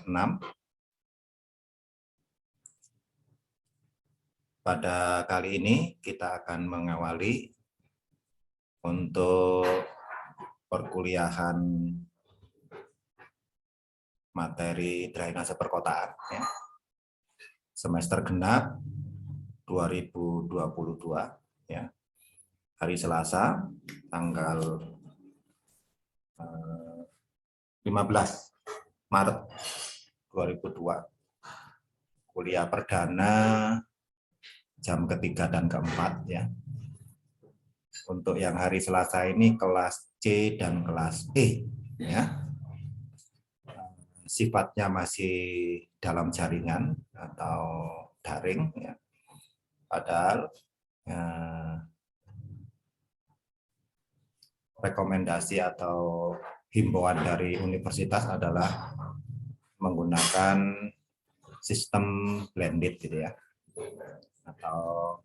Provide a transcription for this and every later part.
6. Pada kali ini kita akan mengawali untuk perkuliahan materi drainase perkotaan ya. Semester genap 2022 ya. Hari Selasa tanggal 15 Maret 2002. Kuliah perdana jam ketiga dan keempat ya. Untuk yang hari Selasa ini kelas C dan kelas E ya. Sifatnya masih dalam jaringan atau daring ya. Padahal rekomendasi atau himbauan dari universitas adalah menggunakan sistem blended gitu ya, atau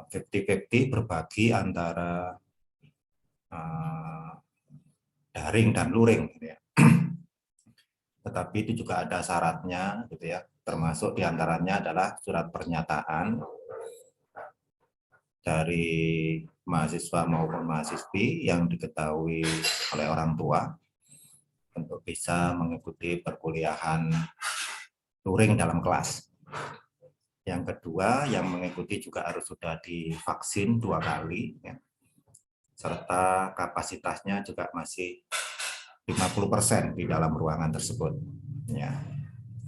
50-50 berbagi antara daring dan luring gitu ya. Tetapi itu juga ada syaratnya gitu ya, termasuk diantaranya adalah surat pernyataan dari mahasiswa maupun mahasiswi yang diketahui oleh orang tua untuk bisa mengikuti perkuliahan luring dalam kelas. Yang kedua, yang mengikuti juga harus sudah divaksin 2 kali ya. Serta kapasitasnya juga masih 50% di dalam ruangan tersebut ya.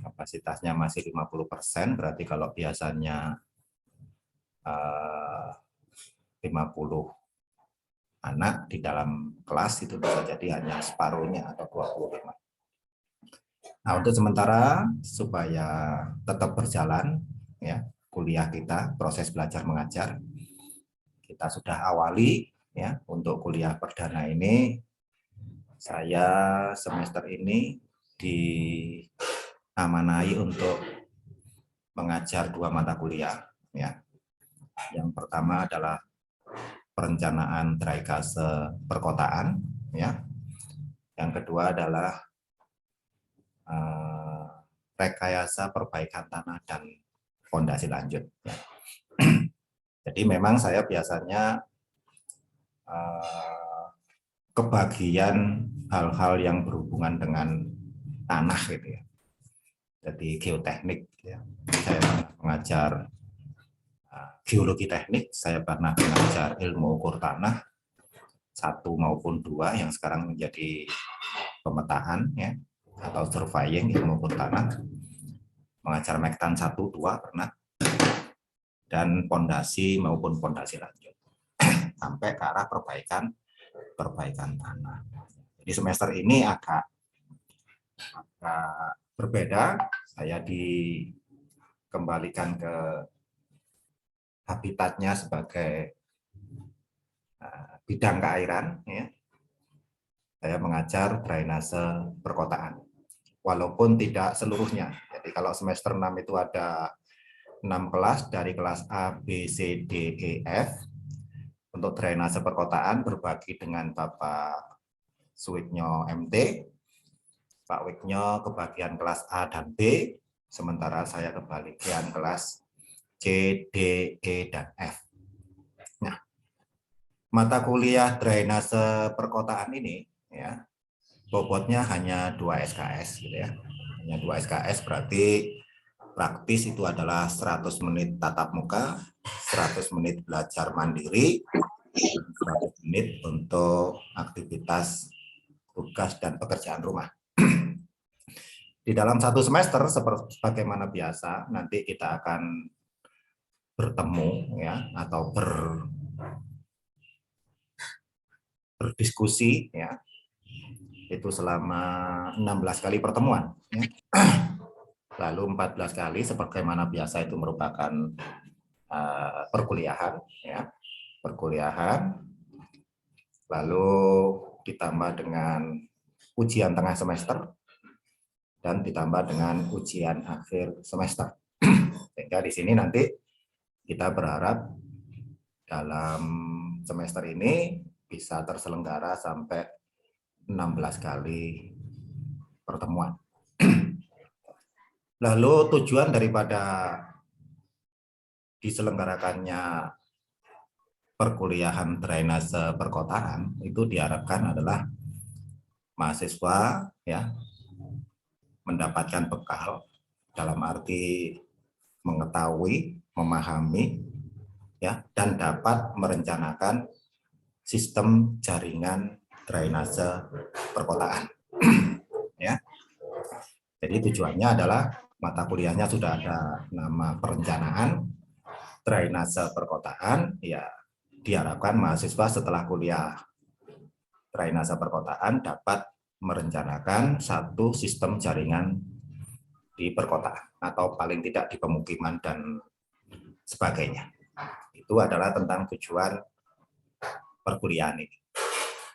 Kapasitasnya masih 50%, berarti kalau biasanya 50 anak di dalam kelas itu bisa jadi hanya separuhnya atau 25. Nah, untuk sementara supaya tetap berjalan ya kuliah kita, proses belajar mengajar, kita sudah awali ya. Untuk kuliah perdana ini saya semester ini diamanai untuk mengajar 2 mata kuliah ya. Yang pertama adalah perencanaan drainase perkotaan ya. Yang kedua adalah rekayasa perbaikan tanah dan fondasi lanjut ya. Jadi memang saya biasanya kebagian hal-hal yang berhubungan dengan tanah gitu ya. Jadi geoteknik ya. Saya mengajar geologi teknik, saya pernah mengajar ilmu ukur tanah 1 maupun 2 yang sekarang menjadi pemetaan ya, atau surveying ilmu ukur tanah. Mengajar Mektan 1, 2 pernah, dan pondasi maupun pondasi lanjut sampai ke arah perbaikan tanah. Jadi semester ini agak berbeda. Saya dikembalikan ke habitatnya sebagai bidang keairan ya. Saya mengajar drainase perkotaan walaupun tidak seluruhnya. Jadi kalau semester 6 itu ada 6 kelas, dari kelas A, B, C, D, E, F. Untuk drainase perkotaan berbagi dengan Bapak Suwitnyo MT, Pak Wiknyo kebagian kelas A dan B, sementara saya kebagian kelas C, D, E, dan F. Nah, mata kuliah drainase perkotaan ini ya, bobotnya hanya 2 SKS gitu ya. Hanya 2 SKS berarti praktis itu adalah 100 menit tatap muka, 100 menit belajar mandiri, 100 menit untuk aktivitas tugas dan pekerjaan rumah. Di dalam 1 semester sebagaimana biasa nanti kita akan bertemu ya, atau berdiskusi ya, itu selama 16 kali pertemuan ya. Lalu 14 kali sebagaimana biasa itu merupakan perkuliahan ya, lalu ditambah dengan ujian tengah semester dan ditambah dengan ujian akhir semester. Sehingga di sini nanti kita berharap dalam semester ini bisa terselenggara sampai 16 kali pertemuan Lalu tujuan daripada diselenggarakannya perkuliahan drainase perkotaan itu diharapkan adalah mahasiswa ya mendapatkan bekal dalam arti mengetahui, memahami ya dan dapat merencanakan sistem jaringan drainase perkotaan. Ya. Jadi tujuannya adalah mata kuliahnya sudah ada nama perencanaan drainase perkotaan, ya diharapkan mahasiswa setelah kuliah drainase perkotaan dapat merencanakan satu sistem jaringan di perkotaan atau paling tidak di pemukiman dan sebagainya. Itu adalah tentang tujuan perkuliahan ini.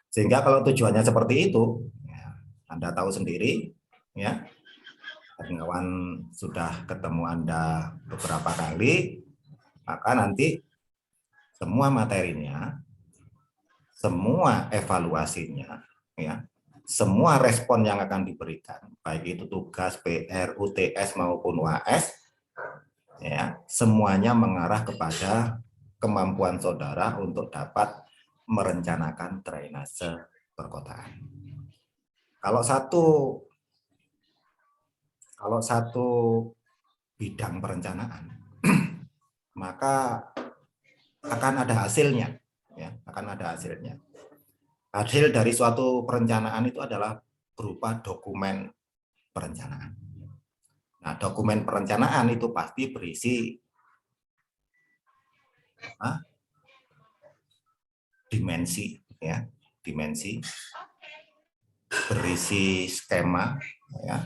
Sehingga kalau tujuannya seperti itu, ya, Anda tahu sendiri, ya, kawan sudah ketemu Anda beberapa kali, maka nanti semua materinya, semua evaluasinya, ya, semua respon yang akan diberikan, baik itu tugas, PR, UTS maupun UAS, ya, semuanya mengarah kepada kemampuan saudara untuk dapat merencanakan drainase perkotaan. Kalau satu bidang perencanaan, maka akan ada hasilnya, ya, akan ada hasilnya. Hasil dari suatu perencanaan itu adalah berupa dokumen perencanaan. Nah, dokumen perencanaan itu pasti berisi dimensi, ya, dimensi, berisi skema, ya,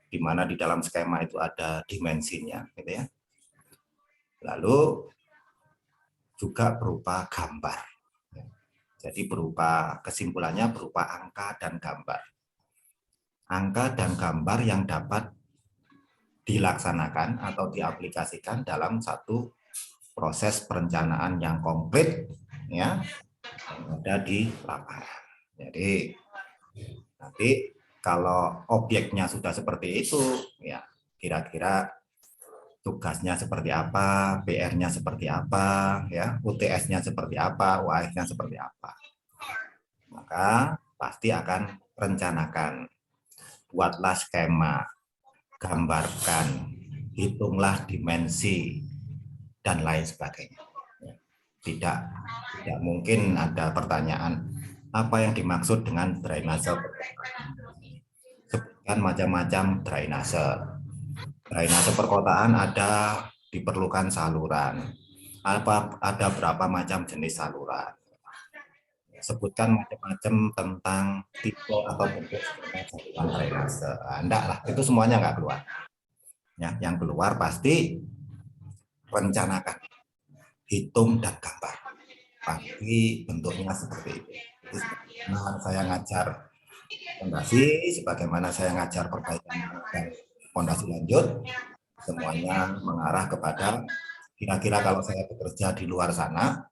di mana di dalam skema itu ada dimensinya, gitu ya. Lalu juga berupa gambar. Jadi berupa kesimpulannya berupa angka dan gambar. Angka dan gambar yang dapat dilaksanakan atau diaplikasikan dalam satu proses perencanaan yang komplit, ya, yang ada di lapangan. Jadi nanti kalau objeknya sudah seperti itu, ya kira-kira tugasnya seperti apa, PR-nya seperti apa, ya, UTS-nya seperti apa, UAS-nya seperti apa. Maka pasti akan rencanakan, buatlah skema, gambarkan, hitunglah dimensi, dan lain sebagainya. Tidak mungkin ada pertanyaan, apa yang dimaksud dengan drainase? Sebutkan macam-macam drainase. Drainase perkotaan ada diperlukan saluran. Ada berapa macam jenis saluran? Sebutkan macam-macam tentang tipe atau bentuk saluran drainase. Enggak lah, itu semuanya enggak keluar. Ya, yang keluar pasti rencanakan, hitung dan gambar. Pasti bentuknya seperti itu. Nah, saya ngajar fondasi, sebagaimana saya ngajar perbaikan dan fondasi lanjut, semuanya mengarah kepada kira-kira kalau saya bekerja di luar sana,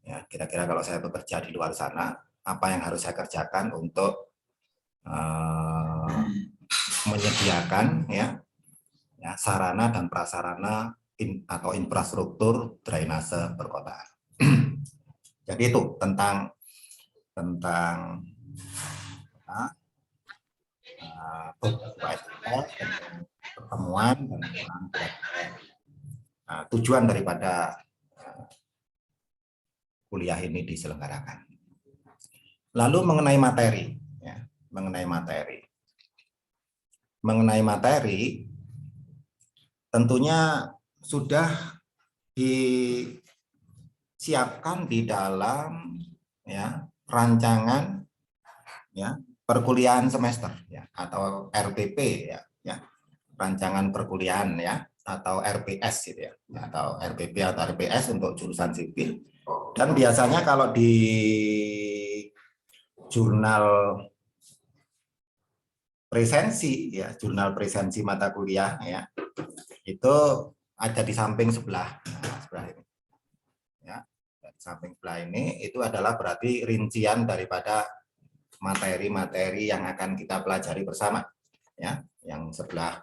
ya, kira-kira kalau saya bekerja di luar sana, apa yang harus saya kerjakan untuk menyediakan, ya, sarana dan prasarana atau infrastruktur drainase perkotaan. Jadi itu tentang pertemuan dan tujuan daripada kuliah ini diselenggarakan. Lalu mengenai materi, ya, mengenai materi, tentunya sudah disiapkan di dalam, ya, rancangan, ya, perkuliahan semester, ya, atau RPP, ya, rancangan perkuliahan, ya, atau RPS gitu, ya, atau RPP atau RPS untuk jurusan sipil. Dan biasanya kalau di jurnal presensi, ya, jurnal presensi mata kuliah, ya, itu ada di samping sebelah, sebelah ini, ya, di samping sebelah ini itu adalah berarti rincian daripada materi-materi yang akan kita pelajari bersama, ya, yang sebelah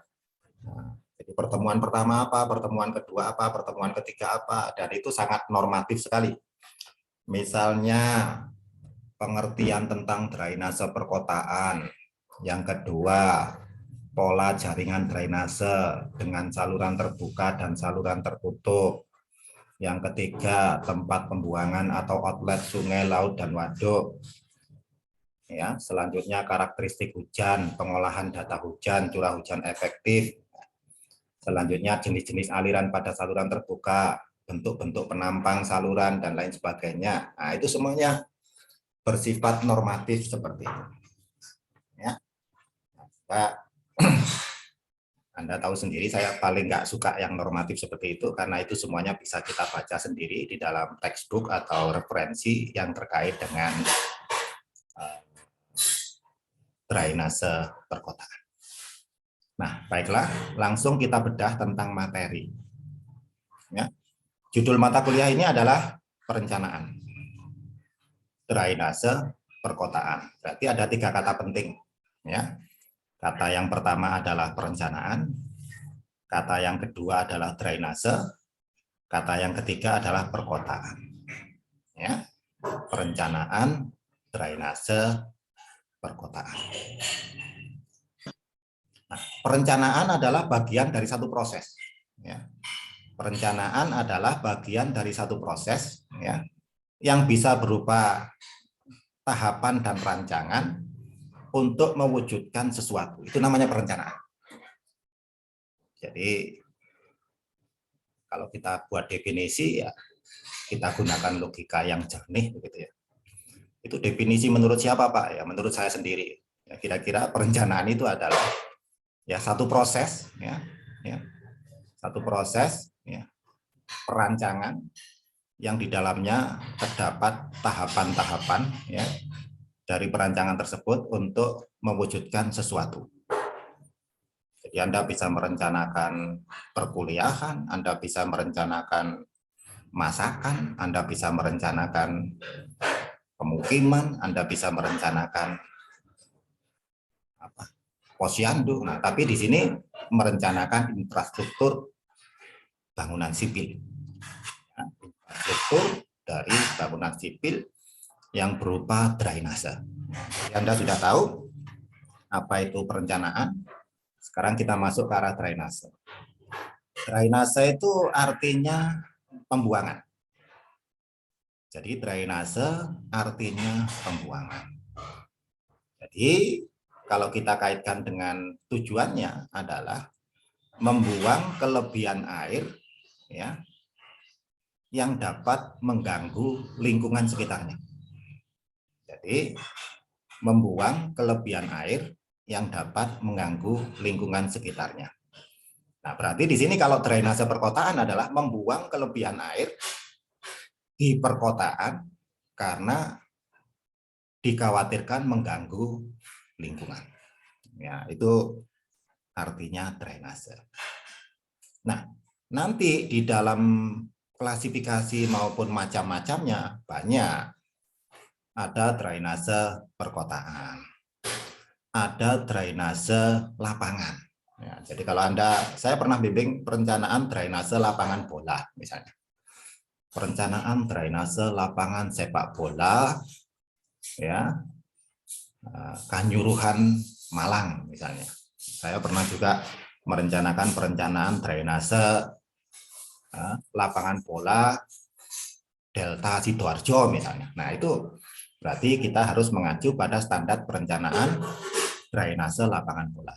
Nah, jadi pertemuan pertama apa, pertemuan kedua apa, pertemuan ketiga apa, dan itu sangat normatif sekali. Misalnya pengertian tentang drainase perkotaan. Yang kedua, pola jaringan drainase dengan saluran terbuka dan saluran tertutup. Yang ketiga, tempat pembuangan atau outlet sungai, laut, dan waduk. Ya, selanjutnya karakteristik hujan, pengolahan data hujan, curah hujan efektif. Selanjutnya jenis-jenis aliran pada saluran terbuka, bentuk-bentuk penampang saluran, dan lain sebagainya. Nah, itu semuanya bersifat normatif seperti itu. Ya. Nah, Anda tahu sendiri, saya paling nggak suka yang normatif seperti itu, karena itu semuanya bisa kita baca sendiri di dalam textbook atau referensi yang terkait dengan drainase perkotaan. Nah, baiklah, langsung kita bedah tentang materi. Ya. Judul mata kuliah ini adalah perencanaan drainase perkotaan. Berarti ada 3 kata penting. Ya. Kata yang pertama adalah perencanaan, kata yang kedua adalah drainase, kata yang ketiga adalah perkotaan. Ya. Perencanaan, drainase, perkotaan. Nah, perencanaan adalah bagian dari satu proses. Ya. Perencanaan adalah bagian dari satu proses, ya, yang bisa berupa tahapan dan rancangan untuk mewujudkan sesuatu. Itu namanya perencanaan. Jadi kalau kita buat definisi, ya kita gunakan logika yang jernih, begitu ya. Itu definisi menurut siapa, Pak? Ya menurut saya sendiri. Ya, kira-kira perencanaan itu adalah ya satu proses, ya satu proses, ya, perancangan yang di dalamnya terdapat tahapan-tahapan, ya, dari perancangan tersebut untuk mewujudkan sesuatu. Jadi Anda bisa merencanakan perkuliahan, Anda bisa merencanakan masakan, Anda bisa merencanakan pemukiman, Anda bisa merencanakan posyandu. Nah, tapi di sini merencanakan infrastruktur bangunan sipil. Infrastruktur dari bangunan sipil yang berupa drainase. Anda sudah tahu apa itu perencanaan. Sekarang kita masuk ke arah drainase. Drainase itu artinya pembuangan. Jadi drainase artinya pembuangan. Jadi kalau kita kaitkan dengan tujuannya adalah membuang kelebihan air, ya, yang dapat mengganggu lingkungan sekitarnya. Jadi membuang kelebihan air yang dapat mengganggu lingkungan sekitarnya. Nah, berarti di sini kalau drainase perkotaan adalah membuang kelebihan air di perkotaan karena dikhawatirkan mengganggu lingkungan. Ya, itu artinya drainase. Nah, nanti di dalam klasifikasi maupun macam-macamnya banyak. Ada drainase perkotaan, ada drainase lapangan. Ya, jadi kalau saya pernah bimbing perencanaan drainase lapangan bola misalnya. Perencanaan drainase lapangan sepak bola, ya, Kanjuruhan Malang misalnya. Saya pernah juga merencanakan perencanaan drainase lapangan bola Delta Sidoarjo misalnya. Nah, itu berarti kita harus mengacu pada standar perencanaan drainase lapangan bola.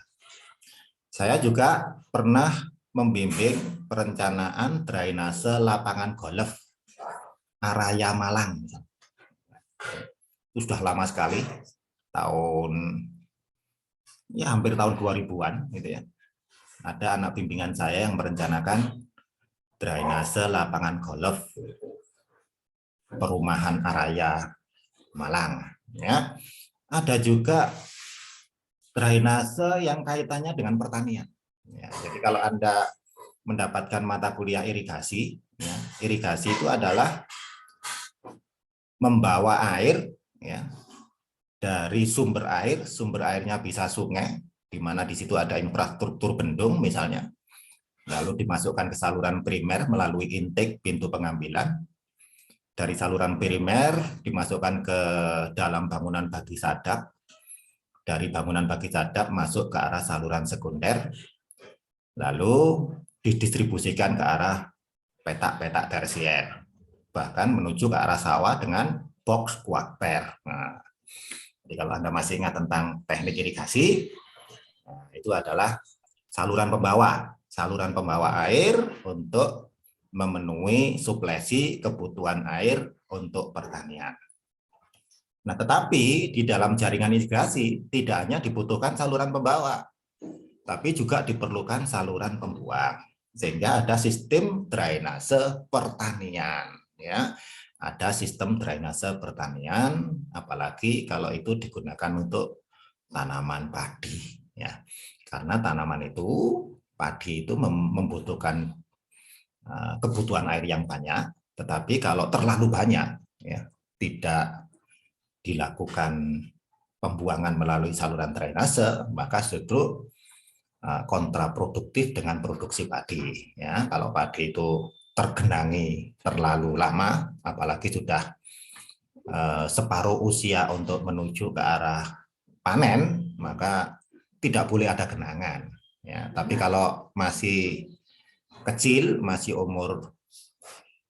Saya juga pernah membimbing perencanaan drainase lapangan golf Araya Malang. Itu sudah lama sekali, hampir tahun 2000-an gitu ya. Ada anak bimbingan saya yang merencanakan drainase lapangan golf perumahan Araya Malang, ya. Ada juga drainase yang kaitannya dengan pertanian. Ya, jadi kalau Anda mendapatkan mata kuliah irigasi, ya, irigasi itu adalah membawa air, ya, dari sumber airnya bisa sungai, di mana di situ ada infrastruktur bendung misalnya, lalu dimasukkan ke saluran primer melalui intake pintu pengambilan. Dari saluran primer dimasukkan ke dalam bangunan bagi sadap, dari bangunan bagi sadap masuk ke arah saluran sekunder, lalu didistribusikan ke arah petak-petak tersier, bahkan menuju ke arah sawah dengan box kuarter. Nah, jadi kalau Anda masih ingat tentang teknik irigasi, nah, itu adalah saluran pembawa air untuk memenuhi suplesi kebutuhan air untuk pertanian. Nah, tetapi di dalam jaringan irigasi tidak hanya dibutuhkan saluran pembawa, tapi juga diperlukan saluran pembuang, sehingga ada sistem drainase pertanian. Ya, ada sistem drainase pertanian, apalagi kalau itu digunakan untuk tanaman padi. Ya, karena tanaman itu, padi itu membutuhkan kebutuhan air yang banyak, tetapi kalau terlalu banyak, ya, tidak dilakukan pembuangan melalui saluran drainase, maka justru kontraproduktif dengan produksi padi. Ya, kalau padi itu tergenangi terlalu lama, apalagi sudah separuh usia untuk menuju ke arah panen, maka tidak boleh ada genangan. Ya, tapi kalau masih kecil, masih umur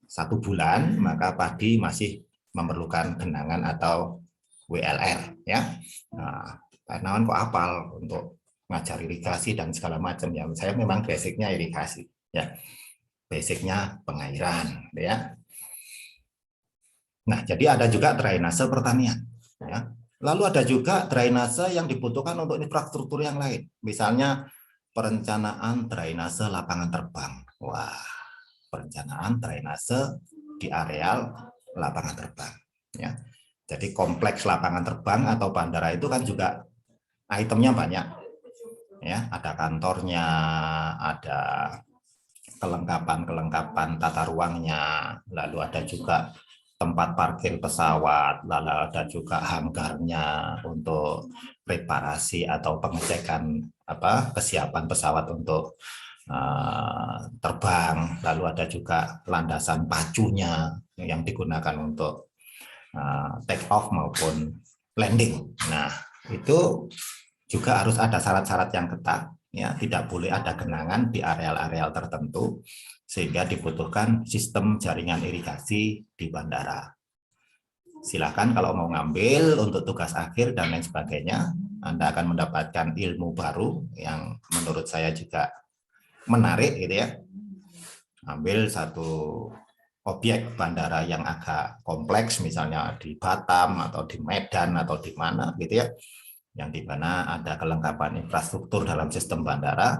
1 bulan, maka padi masih memerlukan genangan atau WLR. Ya, nah, tanaman kok apal untuk ngajar irigasi dan segala macam ya. Saya memang basicnya irigasi, ya, basicnya pengairan, ya. Nah, jadi ada juga drainase pertanian, ya. Lalu ada juga drainase yang dibutuhkan untuk infrastruktur yang lain, misalnya perencanaan drainase lapangan terbang. Wah, perencanaan drainase di areal lapangan terbang, ya. Jadi kompleks lapangan terbang atau bandara itu kan juga itemnya banyak, ya. Ada kantornya, ada kelengkapan tata ruangnya, lalu ada juga tempat parkir pesawat, lalu ada juga hanggarnya untuk reparasi atau pengecekan kesiapan pesawat untuk terbang, lalu ada juga landasan pacunya yang digunakan untuk take off maupun landing. Nah, itu juga harus ada syarat-syarat yang ketat, ya, tidak boleh ada genangan di areal-areal tertentu, sehingga dibutuhkan sistem jaringan irigasi di bandara. Silakan kalau mau ngambil untuk tugas akhir dan lain sebagainya, Anda akan mendapatkan ilmu baru yang menurut saya juga menarik, gitu ya. Ambil satu objek bandara yang agak kompleks, misalnya di Batam atau di Medan atau di mana, gitu ya, yang di mana ada kelengkapan infrastruktur dalam sistem bandara,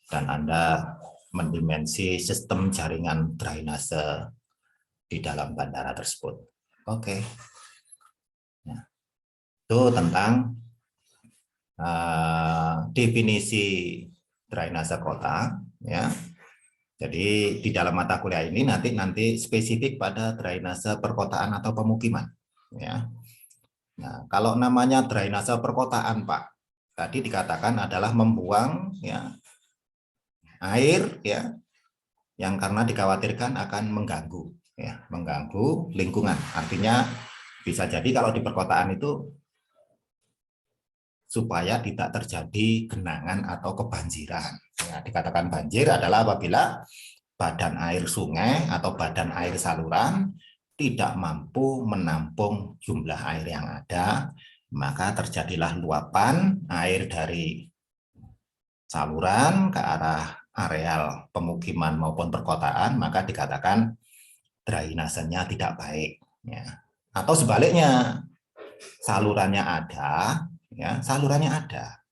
dan Anda mendimensi sistem jaringan drainase di dalam bandara tersebut. Oke. Nah, itu tentang definisi drainase kota, ya. Jadi di dalam mata kuliah ini nanti spesifik pada drainase perkotaan atau pemukiman, ya. Nah, kalau namanya drainase perkotaan, Pak, tadi dikatakan adalah membuang, ya, air, ya, yang karena dikhawatirkan akan mengganggu, ya, mengganggu lingkungan. Artinya bisa jadi kalau di perkotaan itu supaya tidak terjadi genangan atau kebanjiran. Ya, dikatakan banjir adalah apabila badan air sungai atau badan air saluran tidak mampu menampung jumlah air yang ada, maka terjadilah luapan air dari saluran ke arah areal pemukiman maupun perkotaan, maka dikatakan drainasenya tidak baik. Ya. Atau sebaliknya, salurannya ada, ya, salurannya ada,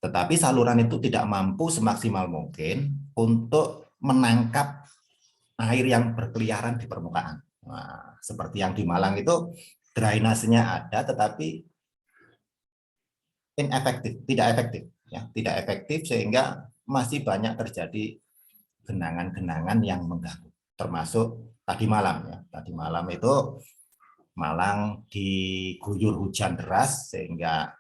tetapi saluran itu tidak mampu semaksimal mungkin untuk menangkap air yang berkeliaran di permukaan. Nah, seperti yang di Malang itu drainasenya ada, tetapi inefektif, tidak efektif, ya, tidak efektif, sehingga masih banyak terjadi genangan-genangan yang mengganggu. Termasuk tadi malam, ya, tadi malam itu Malang diguyur hujan deras sehingga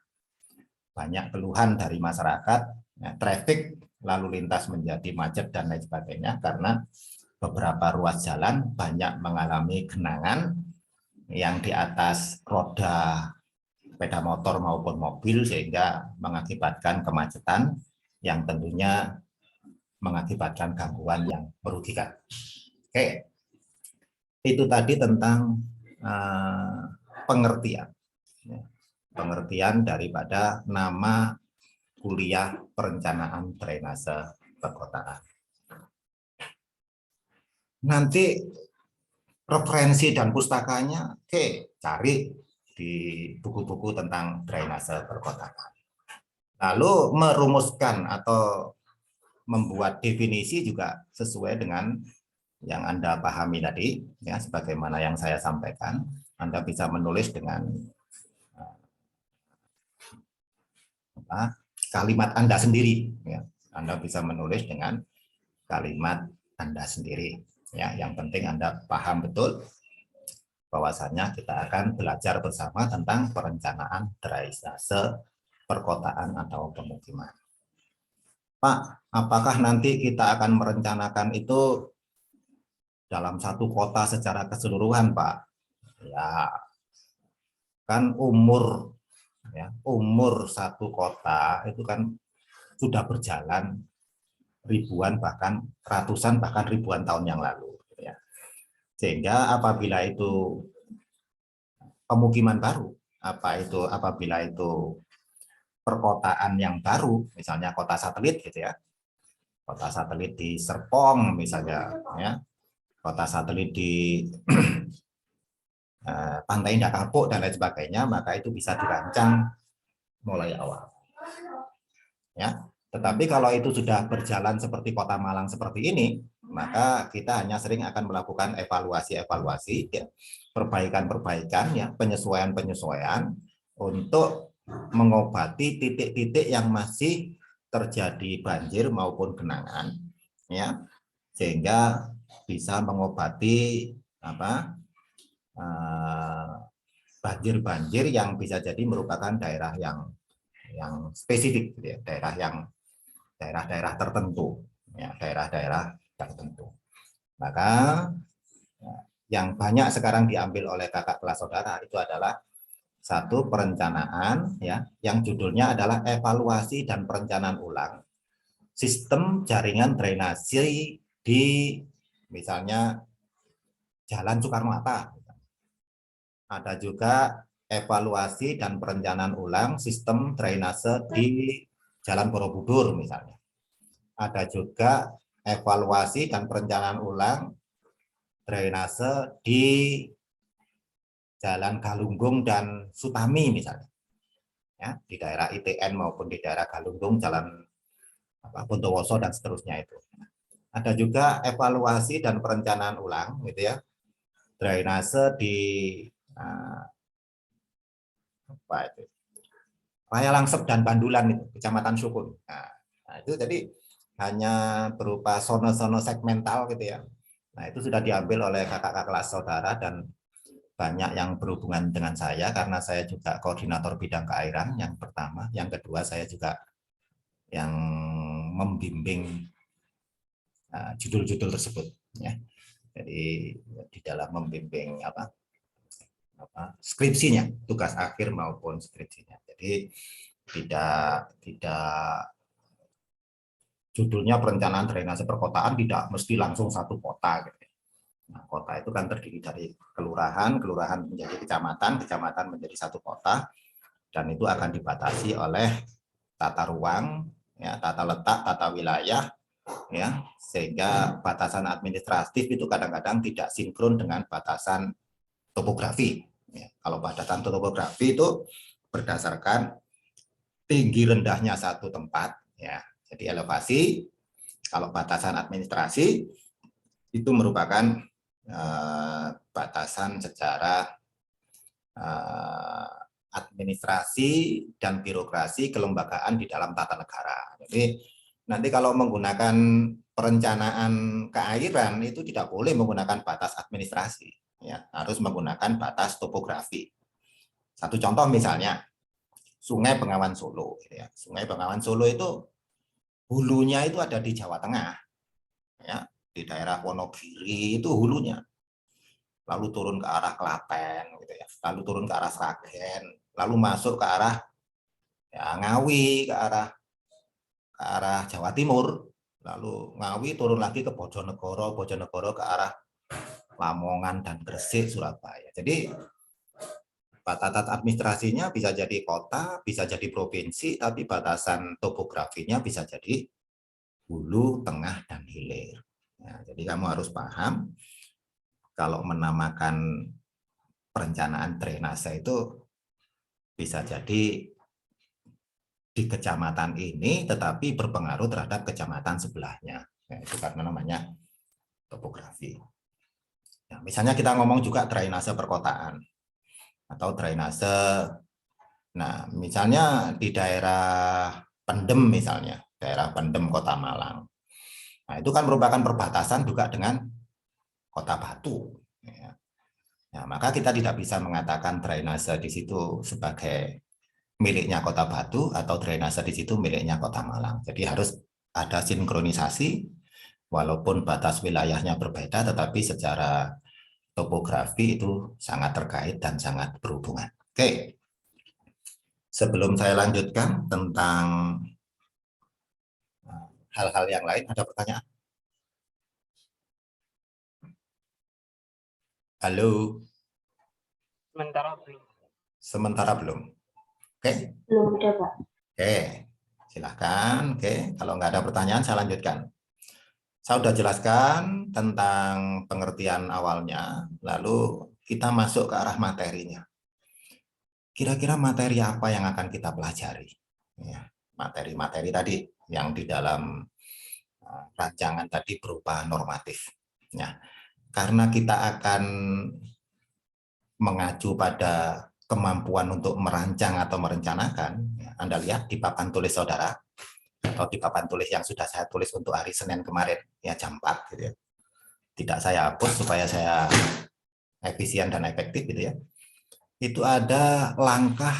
banyak keluhan dari masyarakat, ya, traffic lalu lintas menjadi macet dan lain sebagainya karena beberapa ruas jalan banyak mengalami genangan yang di atas roda sepeda motor maupun mobil sehingga mengakibatkan kemacetan yang tentunya mengakibatkan gangguan yang merugikan. Oke, itu tadi tentang pengertian. Pengertian daripada nama kuliah perencanaan drainase perkotaan. Nanti referensi dan pustakanya, cari di buku-buku tentang drainase perkotaan. Lalu merumuskan atau membuat definisi juga sesuai dengan yang Anda pahami tadi, ya, sebagaimana yang saya sampaikan. Anda bisa menulis dengan kalimat Anda sendiri. Ya. Anda bisa menulis dengan kalimat Anda sendiri. Ya, yang penting Anda paham betul bahwasanya kita akan belajar bersama tentang perencanaan drainase perkotaan atau pemukiman. Pak, apakah nanti kita akan merencanakan itu dalam satu kota secara keseluruhan, Pak? Ya, kan umur satu kota itu kan sudah berjalan ribuan bahkan ratusan bahkan ribuan tahun yang lalu, ya. Sehingga apabila itu pemukiman baru, apabila itu perkotaan yang baru, misalnya kota satelit gitu ya, kota satelit di Serpong misalnya, ya, kota satelit di Pantai Indah Kapuk dan lain sebagainya, maka itu bisa dirancang mulai awal. Ya, tetapi kalau itu sudah berjalan seperti Kota Malang seperti ini, maka kita hanya sering akan melakukan evaluasi-evaluasi, ya, perbaikan-perbaikan, ya, penyesuaian-penyesuaian untuk mengobati titik-titik yang masih terjadi banjir maupun genangan, ya, sehingga bisa mengobati banjir-banjir yang bisa jadi merupakan daerah yang spesifik, gitu ya, daerah-daerah tertentu, ya, daerah-daerah tertentu. Maka yang banyak sekarang diambil oleh kakak kelas saudara itu adalah satu perencanaan, ya, yang judulnya adalah evaluasi dan perencanaan ulang sistem jaringan drainase di misalnya Jalan Soekarno-Hatta. Ada juga evaluasi dan perencanaan ulang sistem drainase di Jalan Borobudur misalnya. Ada juga evaluasi dan perencanaan ulang drainase di Jalan Galunggung dan Sutami misalnya. Ya, di daerah ITN maupun di daerah Galunggung, Jalan Bondowoso dan seterusnya itu. Ada juga evaluasi dan perencanaan ulang gitu ya. Drainase di Raya Langsep dan Bandulan itu, Kecamatan Sukun. Nah, itu jadi hanya berupa zona-zona segmental gitu ya. Nah, itu sudah diambil oleh kakak-kakak kelas saudara dan banyak yang berhubungan dengan saya karena saya juga koordinator bidang keairan yang pertama, yang kedua saya juga yang membimbing judul-judul tersebut, ya. Jadi di dalam membimbing skripsinya, tugas akhir maupun skripsinya. Jadi tidak judulnya perencanaan drainase perkotaan tidak mesti langsung satu kota gitu. Nah, kota itu kan terdiri dari kelurahan, kelurahan menjadi kecamatan, kecamatan menjadi satu kota, dan itu akan dibatasi oleh tata ruang, ya, tata letak, tata wilayah, ya, sehingga batasan administratif itu kadang-kadang tidak sinkron dengan batasan topografi. Ya, kalau batasan topografi itu berdasarkan tinggi rendahnya satu tempat, ya, jadi elevasi. Kalau batasan administrasi itu merupakan batasan secara administrasi dan birokrasi kelembagaan di dalam tata negara. Jadi nanti kalau menggunakan perencanaan keairan itu tidak boleh menggunakan batas administrasi, ya, harus menggunakan batas topografi. Satu contoh misalnya Sungai Bengawan Solo. Gitu ya. Sungai Bengawan Solo itu hulunya itu ada di Jawa Tengah, ya, di daerah Wonogiri itu hulunya. Lalu turun ke arah Klaten, gitu ya. Lalu turun ke arah Sragen, lalu masuk ke arah ya, Ngawi, ke arah Jawa Timur, lalu Ngawi turun lagi ke Bojonegoro, Bojonegoro ke arah Lamongan dan Gresik, Surabaya. Jadi batasan administrasinya bisa jadi kota, bisa jadi provinsi, tapi batasan topografinya bisa jadi hulu, tengah, dan hilir. Ya, jadi kamu harus paham kalau menamakan perencanaan drainase itu bisa jadi di kecamatan ini, tetapi berpengaruh terhadap kecamatan sebelahnya. Ya, itu karena namanya topografi. Ya, misalnya kita ngomong juga drainase perkotaan atau drainase. Nah, misalnya di daerah Pendem misalnya, daerah Pendem Kota Malang. Nah, itu kan merupakan perbatasan juga dengan Kota Batu. Ya. Nah, maka kita tidak bisa mengatakan drainase di situ sebagai miliknya Kota Batu atau drainase di situ miliknya Kota Malang. Jadi harus ada sinkronisasi, walaupun batas wilayahnya berbeda, tetapi secara topografi itu sangat terkait dan sangat berhubungan. Oke. Sebelum saya lanjutkan tentang hal-hal yang lain, ada pertanyaan? Halo? Sementara belum. Sementara belum. Oke? Belum ada, Pak. Oke, silahkan. Oke, kalau nggak ada pertanyaan, saya lanjutkan. Saya sudah jelaskan tentang pengertian awalnya, lalu kita masuk ke arah materinya. Kira-kira materi apa yang akan kita pelajari? Ya, materi-materi tadi yang di dalam rancangan tadi berupa normatif. Ya, karena kita akan mengacu pada kemampuan untuk merancang atau merencanakan, ya, Anda lihat di papan tulis saudara, atau di papan tulis yang sudah saya tulis untuk hari Senin kemarin, ya jam 4, gitu ya. Tidak saya hapus supaya saya efisien dan efektif, gitu ya. Itu ada langkah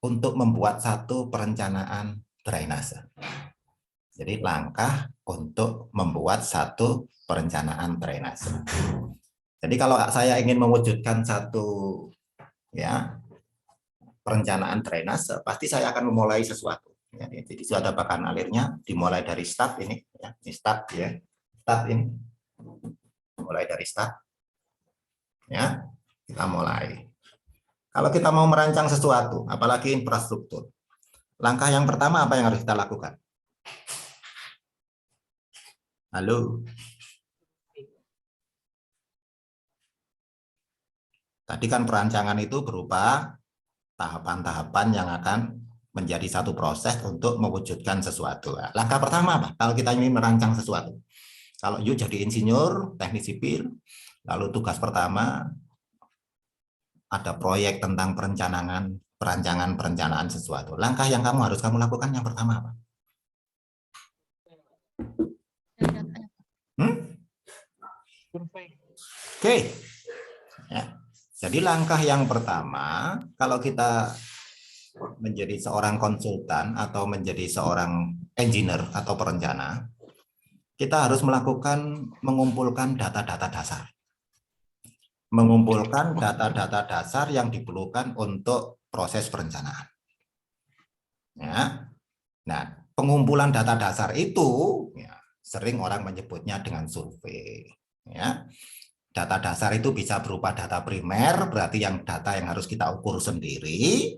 untuk membuat satu perencanaan drainase. Jadi langkah untuk membuat satu perencanaan drainase. Jadi kalau saya ingin mewujudkan satu ya perencanaan drainase, pasti saya akan memulai sesuatu. Ya, jadi sudah ada pakan alirnya, dimulai dari start ini, ya, ini start ya, start ini, mulai dari start, ya, kita mulai. Kalau kita mau merancang sesuatu, apalagi infrastruktur, langkah yang pertama apa yang harus kita lakukan? Halo. Tadi kan perancangan itu berupa tahapan-tahapan yang akan menjadi satu proses untuk mewujudkan sesuatu. Langkah pertama apa? Kalau kita ingin merancang sesuatu. Kalau you jadi insinyur, teknik sipil, lalu tugas pertama ada proyek tentang perencanaan sesuatu. Langkah yang harus kamu lakukan yang pertama apa? Oke. Ya. Jadi langkah yang pertama, kalau kita menjadi seorang konsultan atau menjadi seorang engineer atau perencana, kita harus mengumpulkan data-data dasar. Mengumpulkan data-data dasar yang diperlukan untuk proses perencanaan. Ya. Nah, pengumpulan data dasar itu ya, sering orang menyebutnya dengan survei. Ya. Data dasar itu bisa berupa data primer, berarti data yang harus kita ukur sendiri.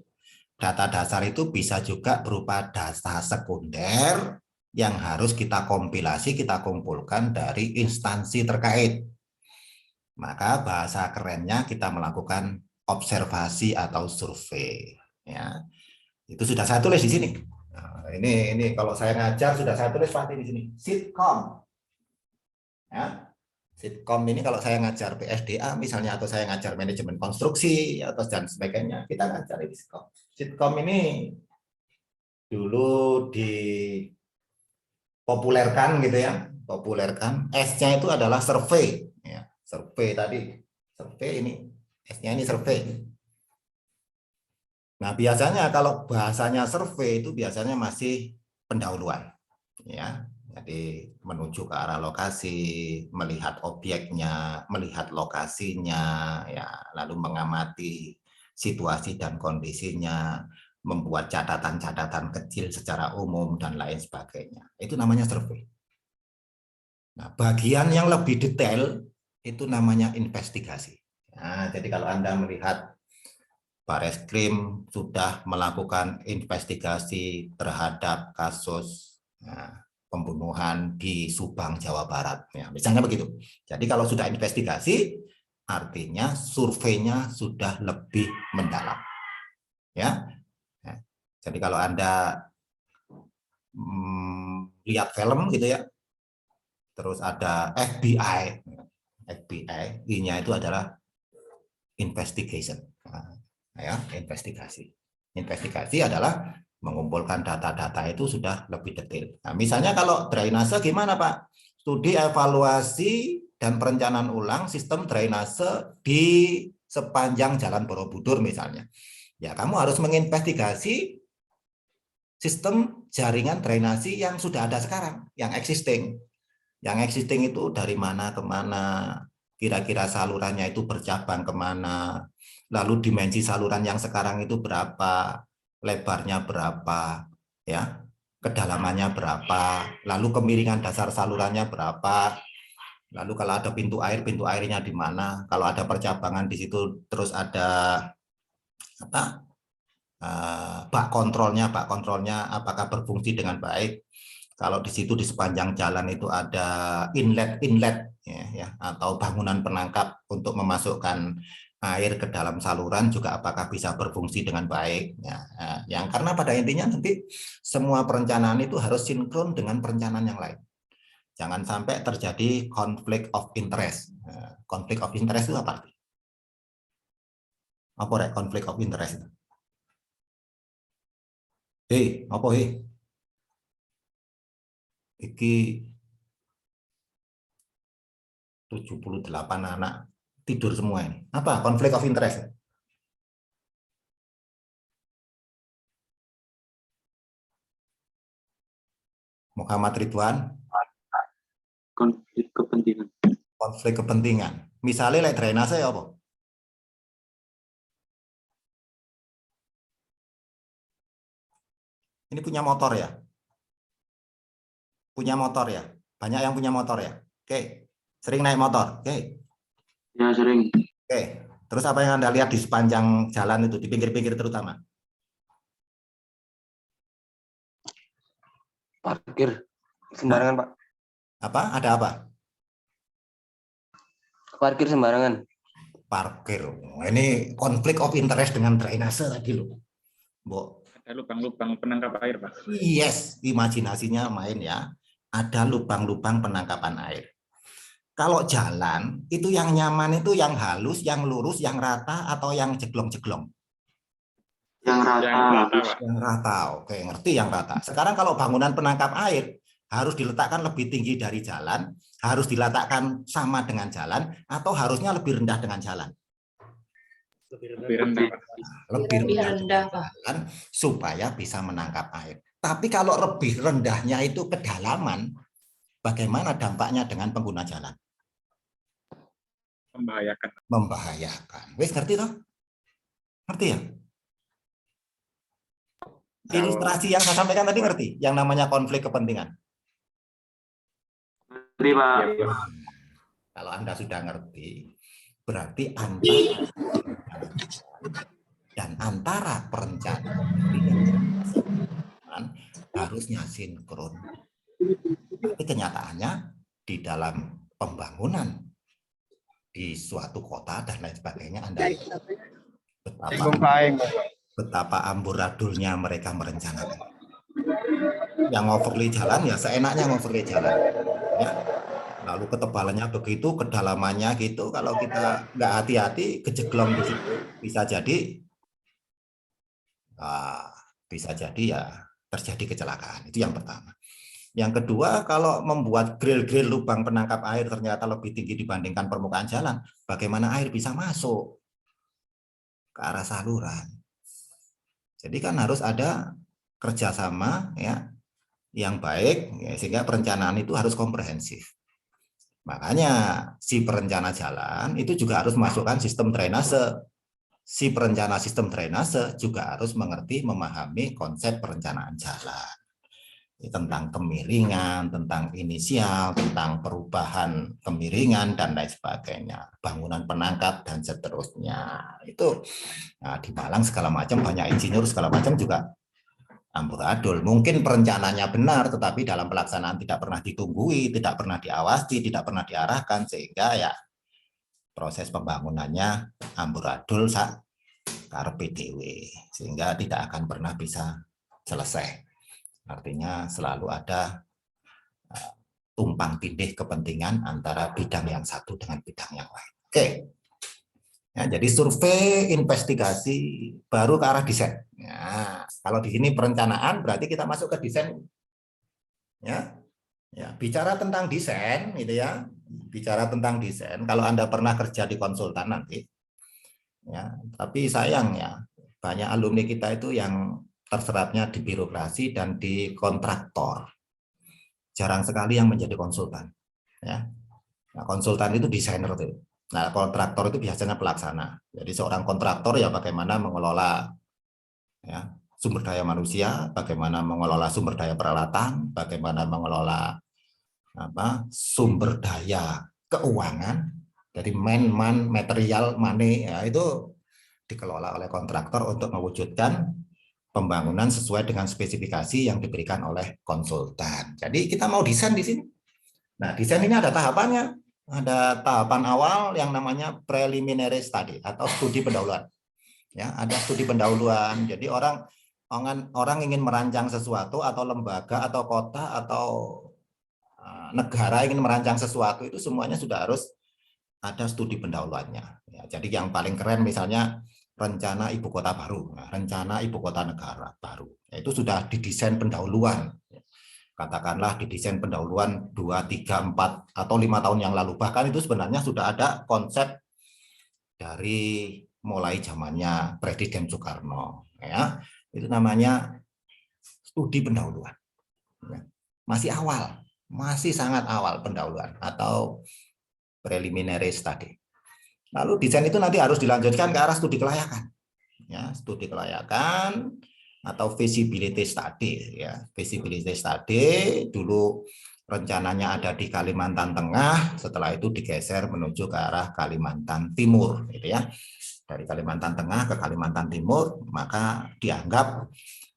Data dasar itu bisa juga berupa data sekunder yang harus kita kompilasi, kita kumpulkan dari instansi terkait. Maka bahasa kerennya kita melakukan observasi atau survei. Ya, itu sudah saya tulis di sini. Nah, ini kalau saya ngajar sudah saya tulis seperti di sini. Sitkom. Ya. Sitkom ini kalau saya ngajar PSDA misalnya atau saya ngajar manajemen konstruksi atau dan sebagainya, kita ngajar di Sitkom. Sitkom ini dulu dipopulerkan gitu ya, populerkan. S-nya itu adalah survei, ya, survei tadi, survei ini, S-nya ini survei. Nah, biasanya kalau bahasanya survei itu biasanya masih pendahuluan, ya. Jadi menuju ke arah lokasi, melihat objeknya, melihat lokasinya, ya, lalu mengamati situasi dan kondisinya, membuat catatan-catatan kecil secara umum dan lain sebagainya. Itu namanya survei. Nah, bagian yang lebih detail itu namanya investigasi. Nah, jadi kalau Anda melihat Bareskrim sudah melakukan investigasi terhadap kasus pembunuhan di Subang, Jawa Barat. Ya, misalnya begitu. Jadi kalau sudah investigasi, artinya surveinya sudah lebih mendalam. Ya. Nah, jadi kalau Anda lihat film gitu ya, terus ada FBI, I-nya itu adalah investigation. Ya, investigasi. Investigasi adalah mengumpulkan data-data itu sudah lebih detail. Nah, misalnya kalau drainase gimana, Pak? Studi evaluasi dan perencanaan ulang sistem drainase di sepanjang Jalan Borobudur misalnya. Ya, kamu harus menginvestigasi sistem jaringan drainasi yang sudah ada sekarang, yang existing. Yang existing itu dari mana ke mana, kira-kira salurannya itu bercabang kemana, lalu dimensi saluran yang sekarang itu berapa, lebarnya berapa, ya, kedalamannya berapa, lalu kemiringan dasar salurannya berapa, lalu kalau ada pintu airnya di mana, kalau ada percabangan di situ, terus ada apa, bak kontrolnya apakah berfungsi dengan baik. Kalau di situ di sepanjang jalan itu ada inlet ya, atau bangunan penangkap untuk memasukkan air ke dalam saluran juga apakah bisa berfungsi dengan baik. Ya, yang karena pada intinya nanti semua perencanaan itu harus sinkron dengan perencanaan yang lain. Jangan sampai terjadi konflik of interest. Konflik of interest itu apa? Apa konflik of interest itu? Hei, apa hei? Iki 78 anak tidur semua ini. Apa konflik of interest? Muhammad Ridwan. Konflik kepentingan. Konflik kepentingan. Misalnya like drainase ya apa? Ini punya motor ya? Punya motor ya? Banyak yang punya motor ya? Oke. Sering naik motor? Oke. Ya, sering. Oke. Terus apa yang Anda lihat di sepanjang jalan itu, di pinggir-pinggir terutama? Parkir sembarangan, Pak. Apa? Ada apa? Parkir sembarangan. Parkir. Ini konflik of interest dengan drainase tadi loh. Ada lubang-lubang penangkap air, Pak. Yes, imajinasinya main ya. Ada lubang-lubang penangkapan air. Kalau jalan, itu yang nyaman itu yang halus, yang lurus, yang rata, atau yang jeglong-jeglong? Yang rata. Yang rata, oke, ngerti yang rata. Sekarang kalau bangunan penangkap air, harus diletakkan lebih tinggi dari jalan, harus diletakkan sama dengan jalan, atau harusnya lebih rendah dengan jalan? Lebih rendah, Pak. Lebih rendah jalan, supaya bisa menangkap air. Tapi kalau lebih rendahnya itu kedalaman, bagaimana dampaknya dengan pengguna jalan? Membahayakan. Membahayakan. Wes ngerti toh? Ngerti ya? Ilustrasi yang saya sampaikan tadi ngerti? Yang namanya konflik kepentingan. Ngerti, Pak. Kalau Anda sudah ngerti, berarti Anda dan antara perencanaan harusnya sinkron. Tapi kenyataannya di dalam pembangunan di suatu kota dan lain sebagainya, Anda betapa amburadulnya mereka merencanakan. Yang overlay jalan ya seenaknya overlay jalan. Ya. Lalu ketebalannya begitu, kedalamannya gitu. Kalau kita nggak hati-hati, kejeglong di situ bisa jadi ya terjadi kecelakaan. Itu yang pertama. Yang kedua, kalau membuat grill-grill lubang penangkap air ternyata lebih tinggi dibandingkan permukaan jalan, bagaimana air bisa masuk ke arah saluran? Jadi kan harus ada kerjasama ya yang baik ya, sehingga perencanaan itu harus komprehensif. Makanya si perencana jalan itu juga harus masukkan sistem drainase. Si perencana sistem drainase juga harus mengerti, memahami konsep perencanaan jalan. Tentang kemiringan, tentang inisial, tentang perubahan kemiringan, dan lain sebagainya. Bangunan penangkap, dan seterusnya. Itu nah, di Malang segala macam, banyak insinyur segala macam juga amburadul. Mungkin perencanaannya benar, tetapi dalam pelaksanaan tidak pernah ditunggui, tidak pernah diawasi, tidak pernah diarahkan, sehingga ya proses pembangunannya amburadul sak karepe dhewe, sehingga tidak akan pernah bisa selesai. Artinya selalu ada tumpang tindih kepentingan antara bidang yang satu dengan bidang yang lain. Oke. Ya, jadi survei, investigasi, baru ke arah desain. Ya, kalau di sini perencanaan, berarti kita masuk ke desain. Ya, ya, bicara tentang desain, gitu ya. Bicara tentang desain. Kalau Anda pernah kerja di konsultan nanti, ya, tapi sayang ya, banyak alumni kita itu yang terserapnya di birokrasi dan di kontraktor. Jarang sekali yang menjadi konsultan. Ya, nah, konsultan itu desainer tuh. Nah, kontraktor itu biasanya pelaksana. Jadi seorang kontraktor ya bagaimana mengelola ya, sumber daya manusia, bagaimana mengelola sumber daya peralatan, bagaimana mengelola sumber daya keuangan, dari man, material, money, ya, itu dikelola oleh kontraktor untuk mewujudkan pembangunan sesuai dengan spesifikasi yang diberikan oleh konsultan. Jadi kita mau desain di sini. Nah, desain ini ada tahapannya. Ada tahapan awal yang namanya preliminary study atau studi pendahuluan. Ya, ada studi pendahuluan. Jadi orang ingin merancang sesuatu atau lembaga atau kota atau negara ingin merancang sesuatu itu semuanya sudah harus ada studi pendahuluannya. Ya, jadi yang paling keren misalnya rencana ibu kota baru, rencana ibu kota negara baru. Itu sudah didesain pendahuluan. Katakanlah didesain pendahuluan 2, 3, 4, atau 5 tahun yang lalu. Bahkan itu sebenarnya sudah ada konsep dari mulai zamannya Presiden Soekarno. Ya, itu namanya studi pendahuluan. Masih awal, masih sangat awal pendahuluan atau preliminary study. Lalu desain itu nanti harus dilanjutkan ke arah studi kelayakan. Ya, studi kelayakan atau feasibility study ya. Feasibility study dulu rencananya ada di Kalimantan Tengah, setelah itu digeser menuju ke arah Kalimantan Timur gitu ya. Dari Kalimantan Tengah ke Kalimantan Timur, maka dianggap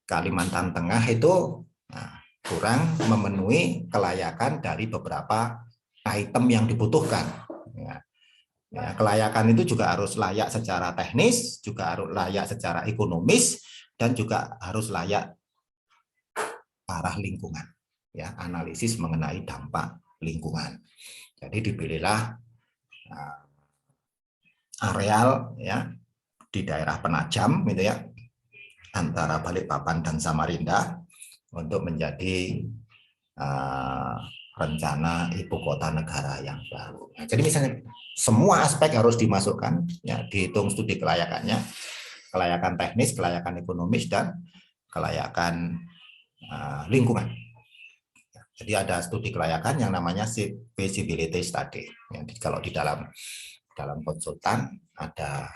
Kalimantan Tengah itu kurang memenuhi kelayakan dari beberapa item yang dibutuhkan. Ya. Ya, kelayakan itu juga harus layak secara teknis, juga harus layak secara ekonomis, dan juga harus layak arah lingkungan. Ya, analisis mengenai dampak lingkungan. Jadi dipilihlah areal ya di daerah Penajam gitu ya, antara Balikpapan dan Samarinda untuk menjadi rencana ibu kota negara yang baru. Nah, jadi misalnya semua aspek harus dimasukkan, ya, dihitung studi kelayakannya, kelayakan teknis, kelayakan ekonomis, dan kelayakan lingkungan. Jadi ada studi kelayakan yang namanya feasibility study. Jadi kalau di dalam konsultan ada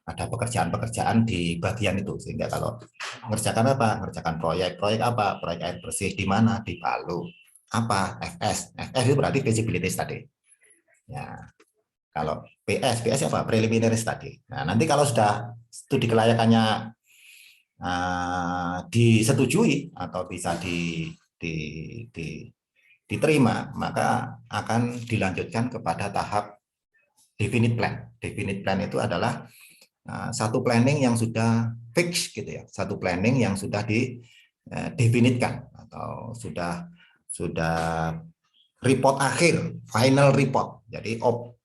pekerjaan-pekerjaan di bagian itu, sehingga kalau mengerjakan apa, mengerjakan proyek apa, proyek air bersih di mana, di Palu, apa, FS itu berarti feasibility study. Ya, kalau PS apa, preliminary study. Nah, nanti kalau sudah studi kelayakannya disetujui atau bisa diterima, maka akan dilanjutkan kepada tahap definite plan. Definite plan itu adalah satu planning yang sudah fix gitu ya, satu planning yang sudah didefinitkan atau sudah report akhir, final report. Jadi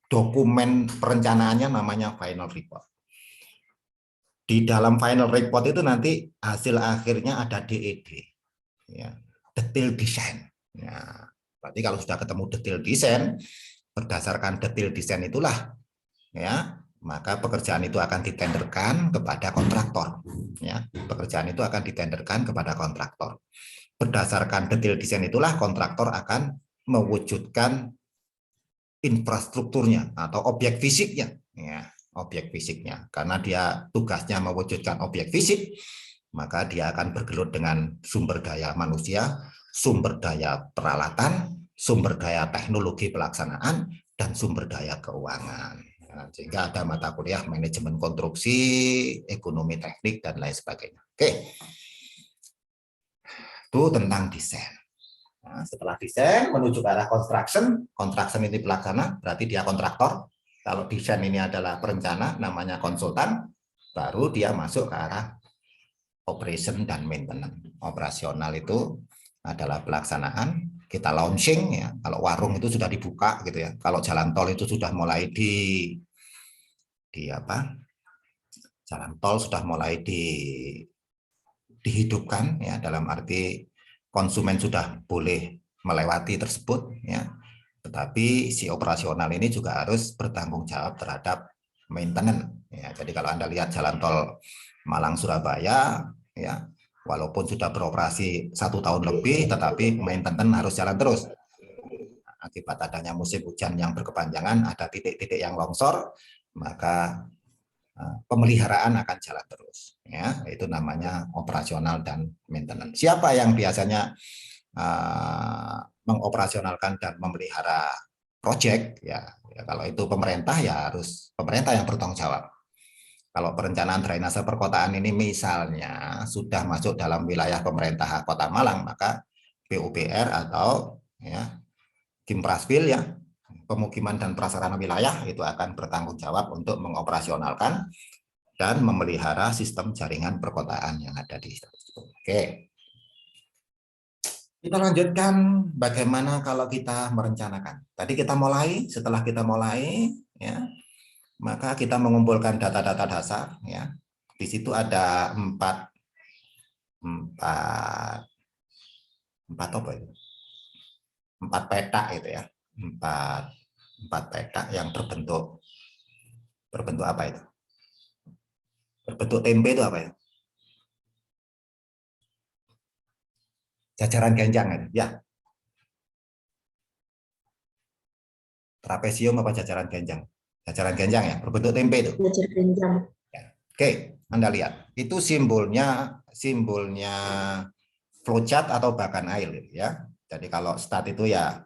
dokumen perencanaannya namanya final report. Di dalam final report itu nanti hasil akhirnya ada DED, ya, detail design. Ya, berarti kalau sudah ketemu detail design, berdasarkan detail design itulah ya maka pekerjaan itu akan ditenderkan kepada kontraktor. Ya, pekerjaan itu akan ditenderkan kepada kontraktor. Berdasarkan detail desain itulah kontraktor akan mewujudkan infrastrukturnya atau objek fisiknya. Ya, objek fisiknya. Karena dia tugasnya mewujudkan objek fisik, maka dia akan bergelut dengan sumber daya manusia, sumber daya peralatan, sumber daya teknologi pelaksanaan, dan sumber daya keuangan. Nah, sehingga ada mata kuliah manajemen konstruksi, ekonomi teknik, dan lain sebagainya. Oke, itu tentang desain. Nah, setelah desain menuju ke arah construction, construction ini pelaksana, berarti dia kontraktor. Kalau desain ini adalah perencana, namanya konsultan, baru dia masuk ke arah operation dan maintenance. Operasional itu adalah pelaksanaan, kita launching ya. Kalau warung itu sudah dibuka gitu ya. Kalau jalan tol itu sudah mulai jalan tol sudah mulai dihidupkan ya, dalam arti konsumen sudah boleh melewati tersebut ya. Tetapi si operasional ini juga harus bertanggung jawab terhadap maintenance ya. Jadi kalau Anda lihat jalan tol Malang Surabaya ya, walaupun sudah beroperasi 1 tahun lebih, tetapi maintenance harus jalan terus. Akibat adanya musim hujan yang berkepanjangan, ada titik-titik yang longsor, maka pemeliharaan akan jalan terus. Ya, itu namanya operasional dan maintenance. Siapa yang biasanya mengoperasionalkan dan memelihara proyek? Ya, kalau itu pemerintah ya harus pemerintah yang bertanggung jawab. Kalau perencanaan drainase perkotaan ini misalnya sudah masuk dalam wilayah pemerintah Kota Malang, maka PUPR atau ya Kimpraswil ya, pemukiman dan prasarana wilayah itu akan bertanggung jawab untuk mengoperasionalkan dan memelihara sistem jaringan perkotaan yang ada di situ. Oke. Kita lanjutkan bagaimana kalau kita merencanakan. Tadi kita mulai, setelah kita mulai ya, maka kita mengumpulkan data-data dasar ya. Di situ ada empat peta itu ya. Empat peta yang berbentuk apa itu? Berbentuk tempe itu apa ya? Jajaran genjang ya. Trapesium apa jajaran genjang? Jajaran genjang ya, berbentuk tempe itu. Jajar genjang. Ya. Oke, Anda lihat. Itu simbolnya flowchart atau bagan air ya. Jadi kalau stat itu ya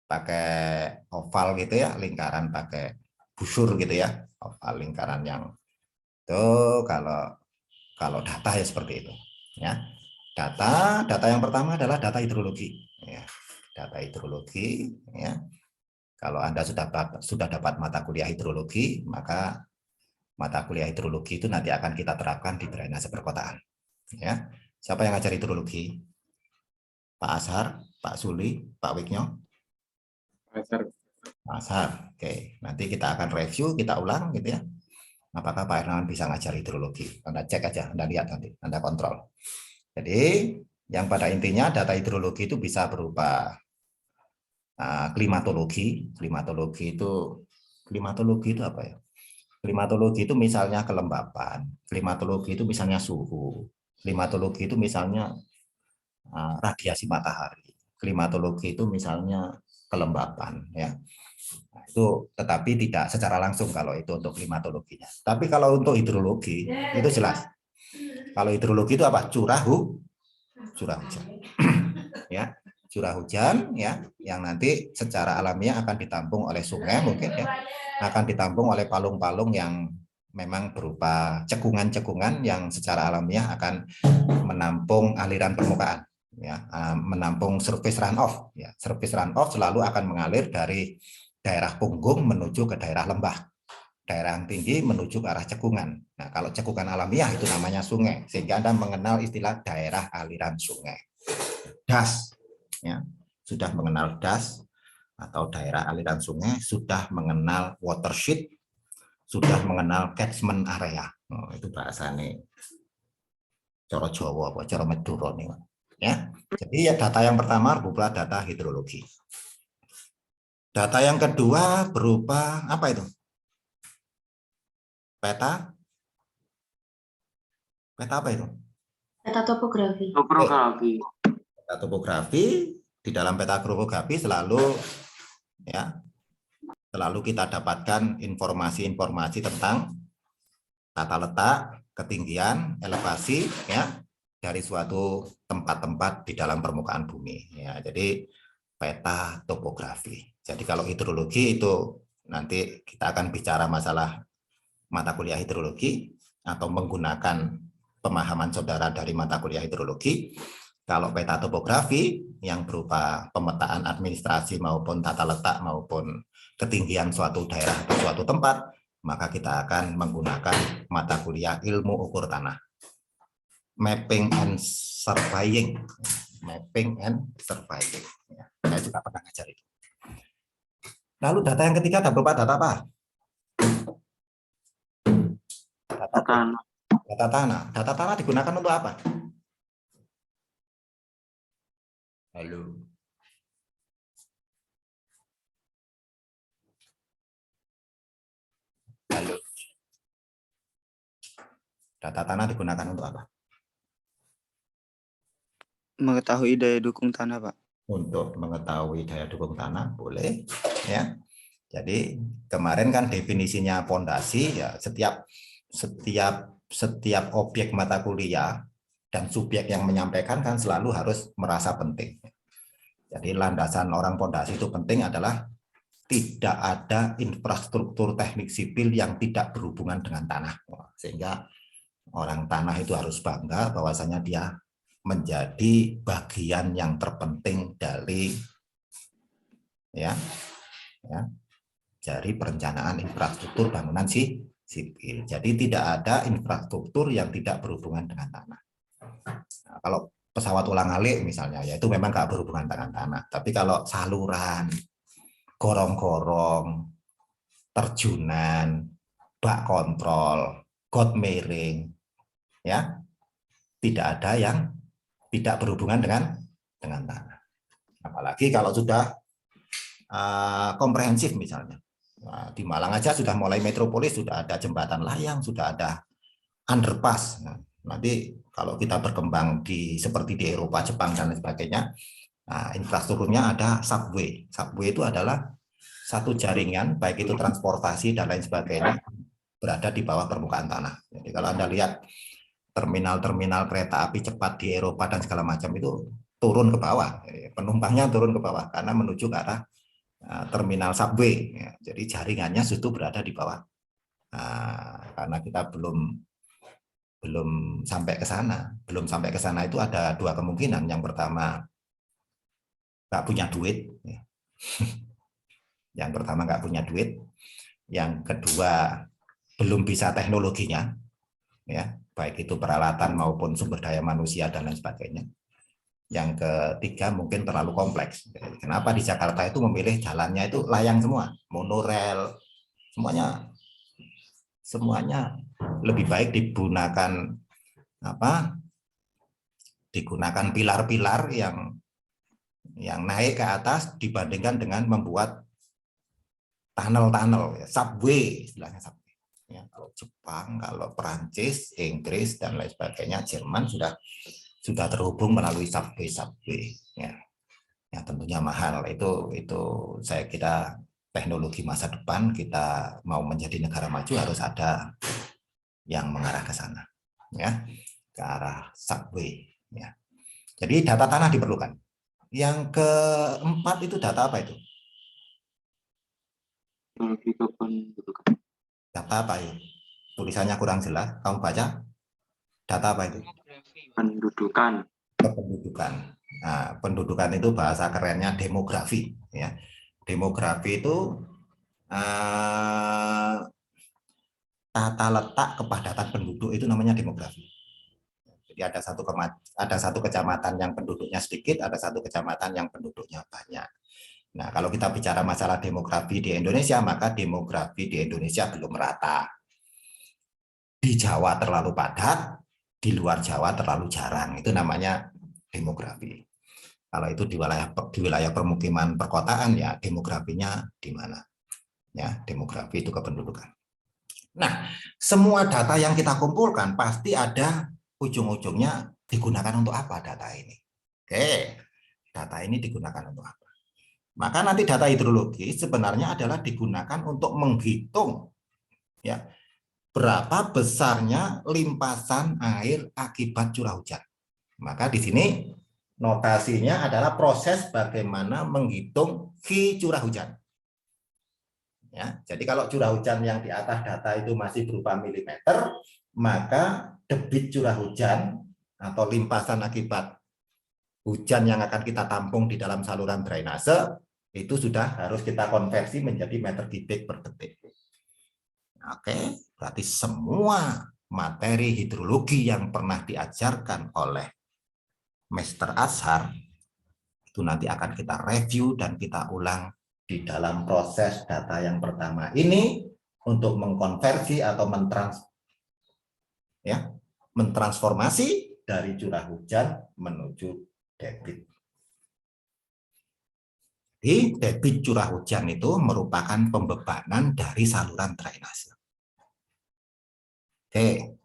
pakai oval gitu ya, lingkaran pakai busur gitu ya. Oval lingkaran yang itu, kalau data ya seperti itu ya. Data yang pertama adalah data hidrologi ya. Data hidrologi ya. Kalau Anda sudah dapat mata kuliah hidrologi, maka mata kuliah hidrologi itu nanti akan kita terapkan di drainase perkotaan. Ya, siapa yang ngajar hidrologi? Pak Ashar, Pak Suli, Pak Wiknyo? Pak Ashar. Oke, nanti kita akan review, kita ulang gitu ya. Apakah Pak Hernawan bisa ngajar hidrologi? Anda cek aja, Anda lihat nanti, Anda kontrol. Jadi, yang pada intinya data hidrologi itu bisa berupa klimatologi. Klimatologi itu apa ya? Klimatologi itu misalnya kelembapan, klimatologi itu misalnya suhu, klimatologi itu misalnya radiasi matahari, klimatologi itu misalnya kelembapan ya. Nah, itu tetapi tidak secara langsung kalau itu untuk klimatologinya. Tapi kalau untuk hidrologi itu jelas. Kalau hidrologi itu apa? Curah hujan. Ya. Curah hujan ya, yang nanti secara alamiah akan ditampung oleh sungai mungkin ya, akan ditampung oleh palung-palung yang memang berupa cekungan-cekungan yang secara alamiah akan menampung aliran permukaan ya, menampung surface runoff ya. Surface runoff selalu akan mengalir dari daerah punggung menuju ke daerah lembah, daerah yang tinggi menuju ke arah cekungan. Nah, kalau cekungan alamiah itu namanya sungai, sehingga Anda mengenal istilah daerah aliran sungai. Das ya, sudah mengenal das atau daerah aliran sungai, sudah mengenal watershed, sudah mengenal catchment area. Oh, itu bahasa nih coro Jawa apa coro Madura nih ya. Jadi ya data yang pertama berupa data hidrologi. Data yang kedua berupa apa itu? Peta apa itu? Peta topografi. Topografi. Peta topografi, di dalam peta topografi selalu kita dapatkan informasi-informasi tentang tata letak, ketinggian, elevasi dari suatu tempat-tempat di dalam permukaan bumi. Ya, jadi peta topografi. Jadi kalau hidrologi itu nanti kita akan bicara masalah mata kuliah hidrologi atau menggunakan pemahaman saudara dari mata kuliah hidrologi. Kalau peta topografi yang berupa pemetaan administrasi maupun tata letak maupun ketinggian suatu daerah atau suatu tempat, maka kita akan menggunakan mata kuliah ilmu ukur tanah. Mapping and surveying. Mapping and surveying. Ya, saya juga pernah ngajar itu. Lalu data yang ketiga, ada berupa data apa? Data tanah. Data tanah digunakan untuk apa? Halo. Halo. Data tanah digunakan untuk apa? Mengetahui daya dukung tanah, Pak. Untuk mengetahui daya dukung tanah, boleh. Ya. Jadi kemarin kan definisinya pondasi, ya setiap objek mata kuliah dan subjek yang menyampaikan kan selalu harus merasa penting. Jadi landasan orang pondasi itu penting adalah tidak ada infrastruktur teknik sipil yang tidak berhubungan dengan tanah. Sehingga orang tanah itu harus bangga bahwasanya dia menjadi bagian yang terpenting dari dari perencanaan infrastruktur bangunan sipil. Jadi tidak ada infrastruktur yang tidak berhubungan dengan tanah. Nah, kalau pesawat ulang-alik misalnya, ya itu memang nggak berhubungan dengan tanah. Tapi kalau saluran, gorong-gorong, terjunan, bak kontrol, got miring, ya tidak ada yang tidak berhubungan dengan tanah. Apalagi kalau sudah komprehensif misalnya. Nah, di Malang aja sudah mulai metropolis, sudah ada jembatan layang, sudah ada underpass. Nah, nanti kalau kita berkembang seperti di Eropa, Jepang dan lain sebagainya, nah, infrastrukturnya ada subway. Subway itu adalah satu jaringan, baik itu transportasi dan lain sebagainya, berada di bawah permukaan tanah. Jadi kalau Anda lihat terminal-terminal kereta api cepat di Eropa dan segala macam itu turun ke bawah, penumpangnya turun ke bawah karena menuju ke arah terminal subway. Jadi jaringannya justru berada di bawah. Karena kita belum sampai ke sana. Belum sampai ke sana itu ada dua kemungkinan. Yang pertama, nggak punya duit. Yang pertama nggak punya duit. Yang kedua, belum bisa teknologinya, ya, baik itu peralatan maupun sumber daya manusia dan lain sebagainya. Yang ketiga mungkin terlalu kompleks. Kenapa di Jakarta itu memilih jalannya itu layang semua, monorel, semuanya lebih baik digunakan pilar-pilar yang naik ke atas dibandingkan dengan membuat tunnel, subway, istilahnya subway. Ya, kalau Jepang, kalau Perancis, Inggris dan lain sebagainya, Jerman sudah terhubung melalui subway, ya tentunya mahal. Itu saya kira teknologi masa depan. Kita mau menjadi negara maju harus ada yang mengarah ke sana, ya, ke arah subway. Ya. Jadi data tanah diperlukan. Yang keempat itu data apa itu? Data apa itu? Tulisannya kurang jelas. Kamu baca? Data apa itu? Pendudukan. Kependudukan. Nah, pendudukan itu bahasa kerennya demografi. Ya. Demografi itu tata letak kepadatan penduduk itu namanya demografi. Jadi ada satu kecamatan yang penduduknya sedikit, ada satu kecamatan yang penduduknya banyak. Nah, kalau kita bicara masalah demografi di Indonesia, maka demografi di Indonesia belum merata. Di Jawa terlalu padat, di luar Jawa terlalu jarang. Itu namanya demografi. Kalau itu di wilayah permukiman perkotaan, ya demografinya di mana? Ya, demografi itu kependudukan. Nah, semua data yang kita kumpulkan pasti ada ujung-ujungnya digunakan untuk apa data ini. Oke, data ini digunakan untuk apa? Maka nanti data hidrologi sebenarnya adalah digunakan untuk menghitung ya berapa besarnya limpasan air akibat curah hujan. Maka di sini notasinya adalah proses bagaimana menghitung Q curah hujan. Ya, jadi kalau curah hujan yang di atas data itu masih berupa milimeter, maka debit curah hujan atau limpasan akibat hujan yang akan kita tampung di dalam saluran drainase itu sudah harus kita konversi menjadi meter kubik per detik. Oke, berarti semua materi hidrologi yang pernah diajarkan oleh Master Azhar itu nanti akan kita review dan kita ulang di dalam proses data yang pertama ini untuk mengkonversi atau mentransformasi dari curah hujan menuju debit. Jadi debit curah hujan itu merupakan pembebanan dari saluran drainase. Oke.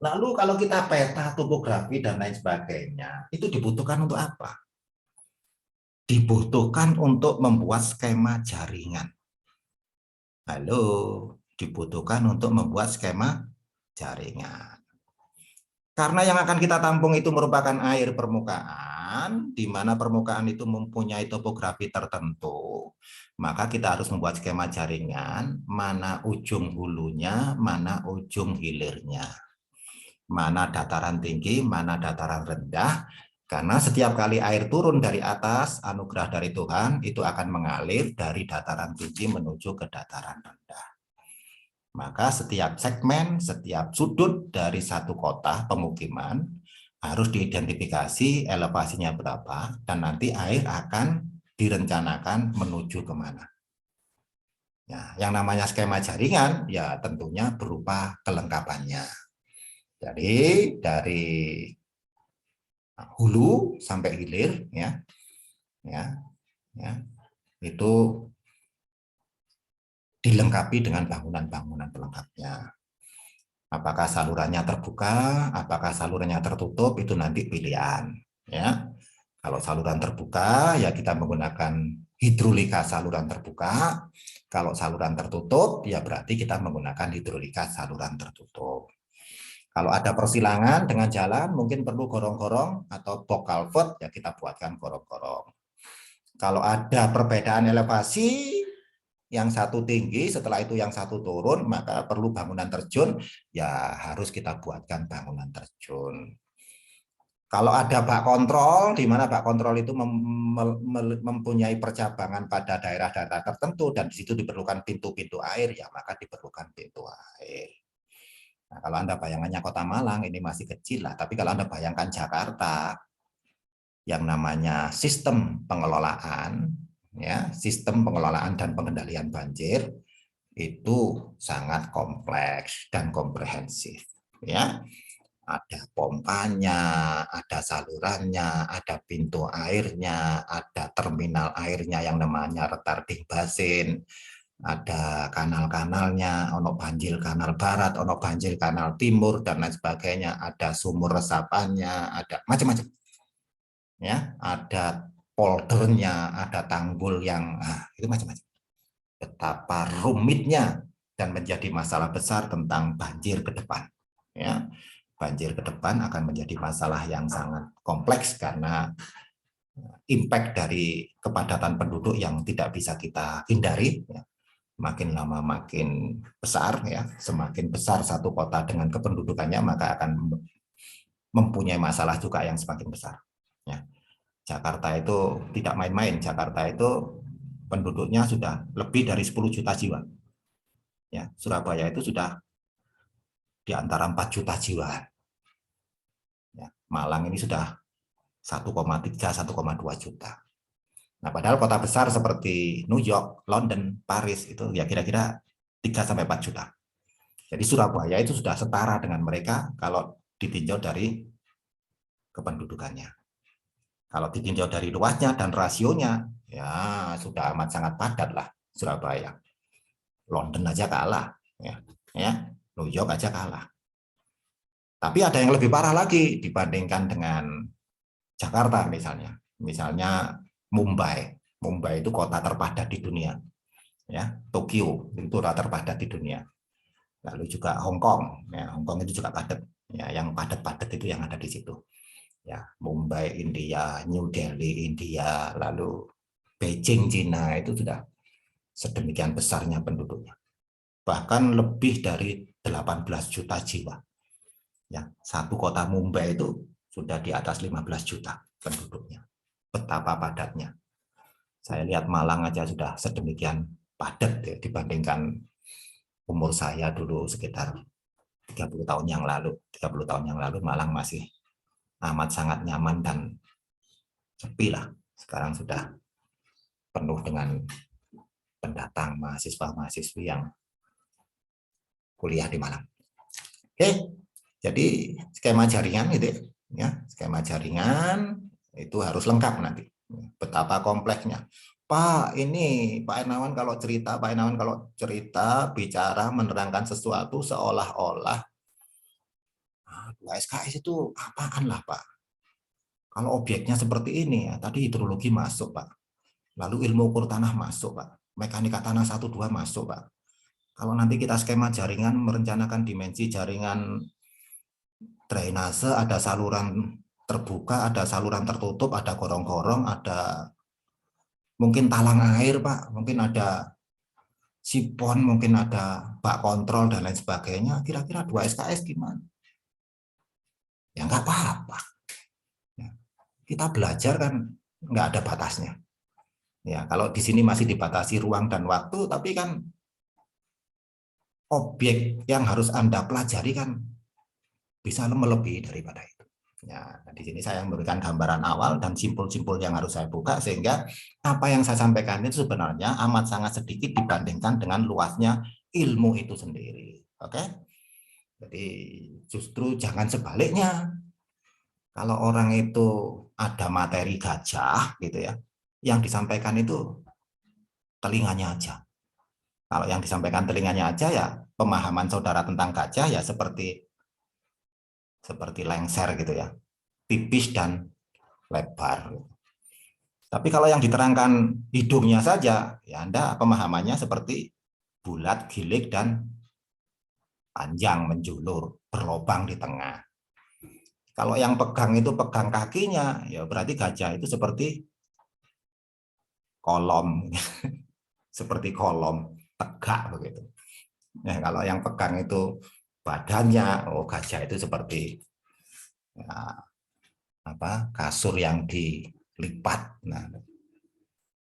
Lalu kalau kita peta topografi dan lain sebagainya, itu dibutuhkan untuk apa? Dibutuhkan untuk membuat skema jaringan. Halo, dibutuhkan untuk membuat skema jaringan. Karena yang akan kita tampung itu merupakan air permukaan, di mana permukaan itu mempunyai topografi tertentu, maka kita harus membuat skema jaringan, mana ujung hulunya, mana ujung hilirnya. Mana dataran tinggi, mana dataran rendah. Karena setiap kali air turun dari atas, anugerah dari Tuhan, itu akan mengalir dari dataran tinggi menuju ke dataran rendah. Maka setiap segmen, setiap sudut dari satu kota pemukiman harus diidentifikasi elevasinya berapa, dan nanti air akan direncanakan menuju kemana. Ya, yang namanya skema jaringan, ya tentunya berupa kelengkapannya. Jadi dari hulu sampai hilir itu dilengkapi dengan bangunan-bangunan pelengkapnya. Apakah salurannya terbuka, apakah salurannya tertutup, itu nanti pilihan. Ya, kalau saluran terbuka, ya kita menggunakan hidrolika saluran terbuka. Kalau saluran tertutup, ya berarti kita menggunakan hidrolika saluran tertutup. Kalau ada persilangan dengan jalan, mungkin perlu gorong-gorong atau box culvert, ya kita buatkan gorong-gorong. Kalau ada perbedaan elevasi, yang satu tinggi, setelah itu yang satu turun, maka perlu bangunan terjun, ya harus kita buatkan bangunan terjun. Kalau ada bak kontrol, di mana bak kontrol itu mempunyai percabangan pada daerah-daerah tertentu, dan di situ diperlukan pintu-pintu air, ya maka diperlukan pintu air. Nah, kalau Anda bayangannya Kota Malang, ini masih kecil lah. Tapi kalau Anda bayangkan Jakarta, yang namanya sistem pengelolaan, ya, sistem pengelolaan dan pengendalian banjir, itu sangat kompleks dan komprehensif. Ya, ada pompanya, ada salurannya, ada pintu airnya, ada terminal airnya yang namanya retarding basin, ada kanal-kanalnya, ono banjir kanal barat, ono banjir kanal timur, dan lain sebagainya, ada sumur resapannya, ada macam-macam. Ya, ada poldernya, ada tanggul yang itu macam-macam. Betapa rumitnya dan menjadi masalah besar tentang banjir ke depan. Ya, banjir ke depan akan menjadi masalah yang sangat kompleks karena impact dari kepadatan penduduk yang tidak bisa kita hindari. Ya. Makin lama makin besar, ya, semakin besar satu kota dengan kependudukannya, maka akan mempunyai masalah juga yang semakin besar. Ya. Jakarta itu tidak main-main. Jakarta itu penduduknya sudah lebih dari 10 juta jiwa. Ya, Surabaya itu sudah di antara 4 juta jiwa. Ya, Malang ini sudah 1,3, 1,2 juta. Nah, padahal kota besar seperti New York, London, Paris itu ya kira-kira 3-4 juta. Jadi Surabaya itu sudah setara dengan mereka kalau ditinjau dari kependudukannya. Kalau ditinjau dari luasnya dan rasionya, ya sudah amat sangat padat lah Surabaya. London aja kalah. Ya. Ya, New York aja kalah. Tapi ada yang lebih parah lagi dibandingkan dengan Jakarta misalnya. Misalnya Mumbai. Mumbai itu kota terpadat di dunia. Ya, Tokyo itu kota terpadat di dunia. Lalu juga Hong Kong. Ya, Hong Kong itu juga padat. Ya, yang padat-padat itu yang ada di situ. Ya, Mumbai, India, New Delhi, India, lalu Beijing, Cina itu sudah sedemikian besarnya penduduknya. Bahkan lebih dari 18 juta jiwa. Ya, satu kota Mumbai itu sudah di atas 15 juta penduduknya. Betapa padatnya. Saya lihat Malang aja sudah sedemikian padat ya, dibandingkan umur saya dulu sekitar 30 tahun yang lalu. 30 tahun yang lalu Malang masih amat sangat nyaman dan sepi lah. Sekarang sudah penuh dengan pendatang mahasiswa-mahasiswi yang kuliah di Malang. Oke, jadi skema jaringan gitu ya, skema jaringan itu harus lengkap nanti. Betapa kompleksnya. Pak Ernawan kalau cerita bicara menerangkan sesuatu seolah-olah SKS itu apaan lah Pak? Kalau objeknya seperti ini ya, tadi hidrologi masuk Pak. Lalu ilmu ukur tanah masuk Pak. Mekanika tanah 1 2 masuk Pak. Kalau nanti kita skema jaringan merencanakan dimensi jaringan drainase, ada saluran terbuka, ada saluran tertutup, ada gorong-gorong, ada mungkin talang air Pak, mungkin ada sipon, mungkin ada bak kontrol dan lain sebagainya. Kira-kira 2 SKS gimana? Ya nggak apa-apa. Kita belajar kan nggak ada batasnya. Ya, kalau di sini masih dibatasi ruang dan waktu, tapi kan objek yang harus Anda pelajari kan bisa melebihi daripada itu. Ya, di sini saya memberikan gambaran awal dan simpul-simpul yang harus saya buka sehingga apa yang saya sampaikan itu sebenarnya amat sangat sedikit dibandingkan dengan luasnya ilmu itu sendiri. Oke? Jadi justru jangan sebaliknya. Kalau orang itu ada materi gajah gitu ya, yang disampaikan itu telinganya aja. Kalau yang disampaikan telinganya aja ya pemahaman saudara tentang gajah ya seperti lengser gitu ya, tipis dan lebar. Tapi kalau yang diterangkan hidungnya saja, ya Anda pemahamannya seperti bulat, gilik, dan panjang, menjulur, berlobang di tengah. Kalau yang pegang itu pegang kakinya, ya berarti gajah itu seperti kolom, seperti kolom tegak begitu. Ya, kalau yang pegang itu badannya, oh gajah itu seperti ya, kasur yang dilipat. Nah,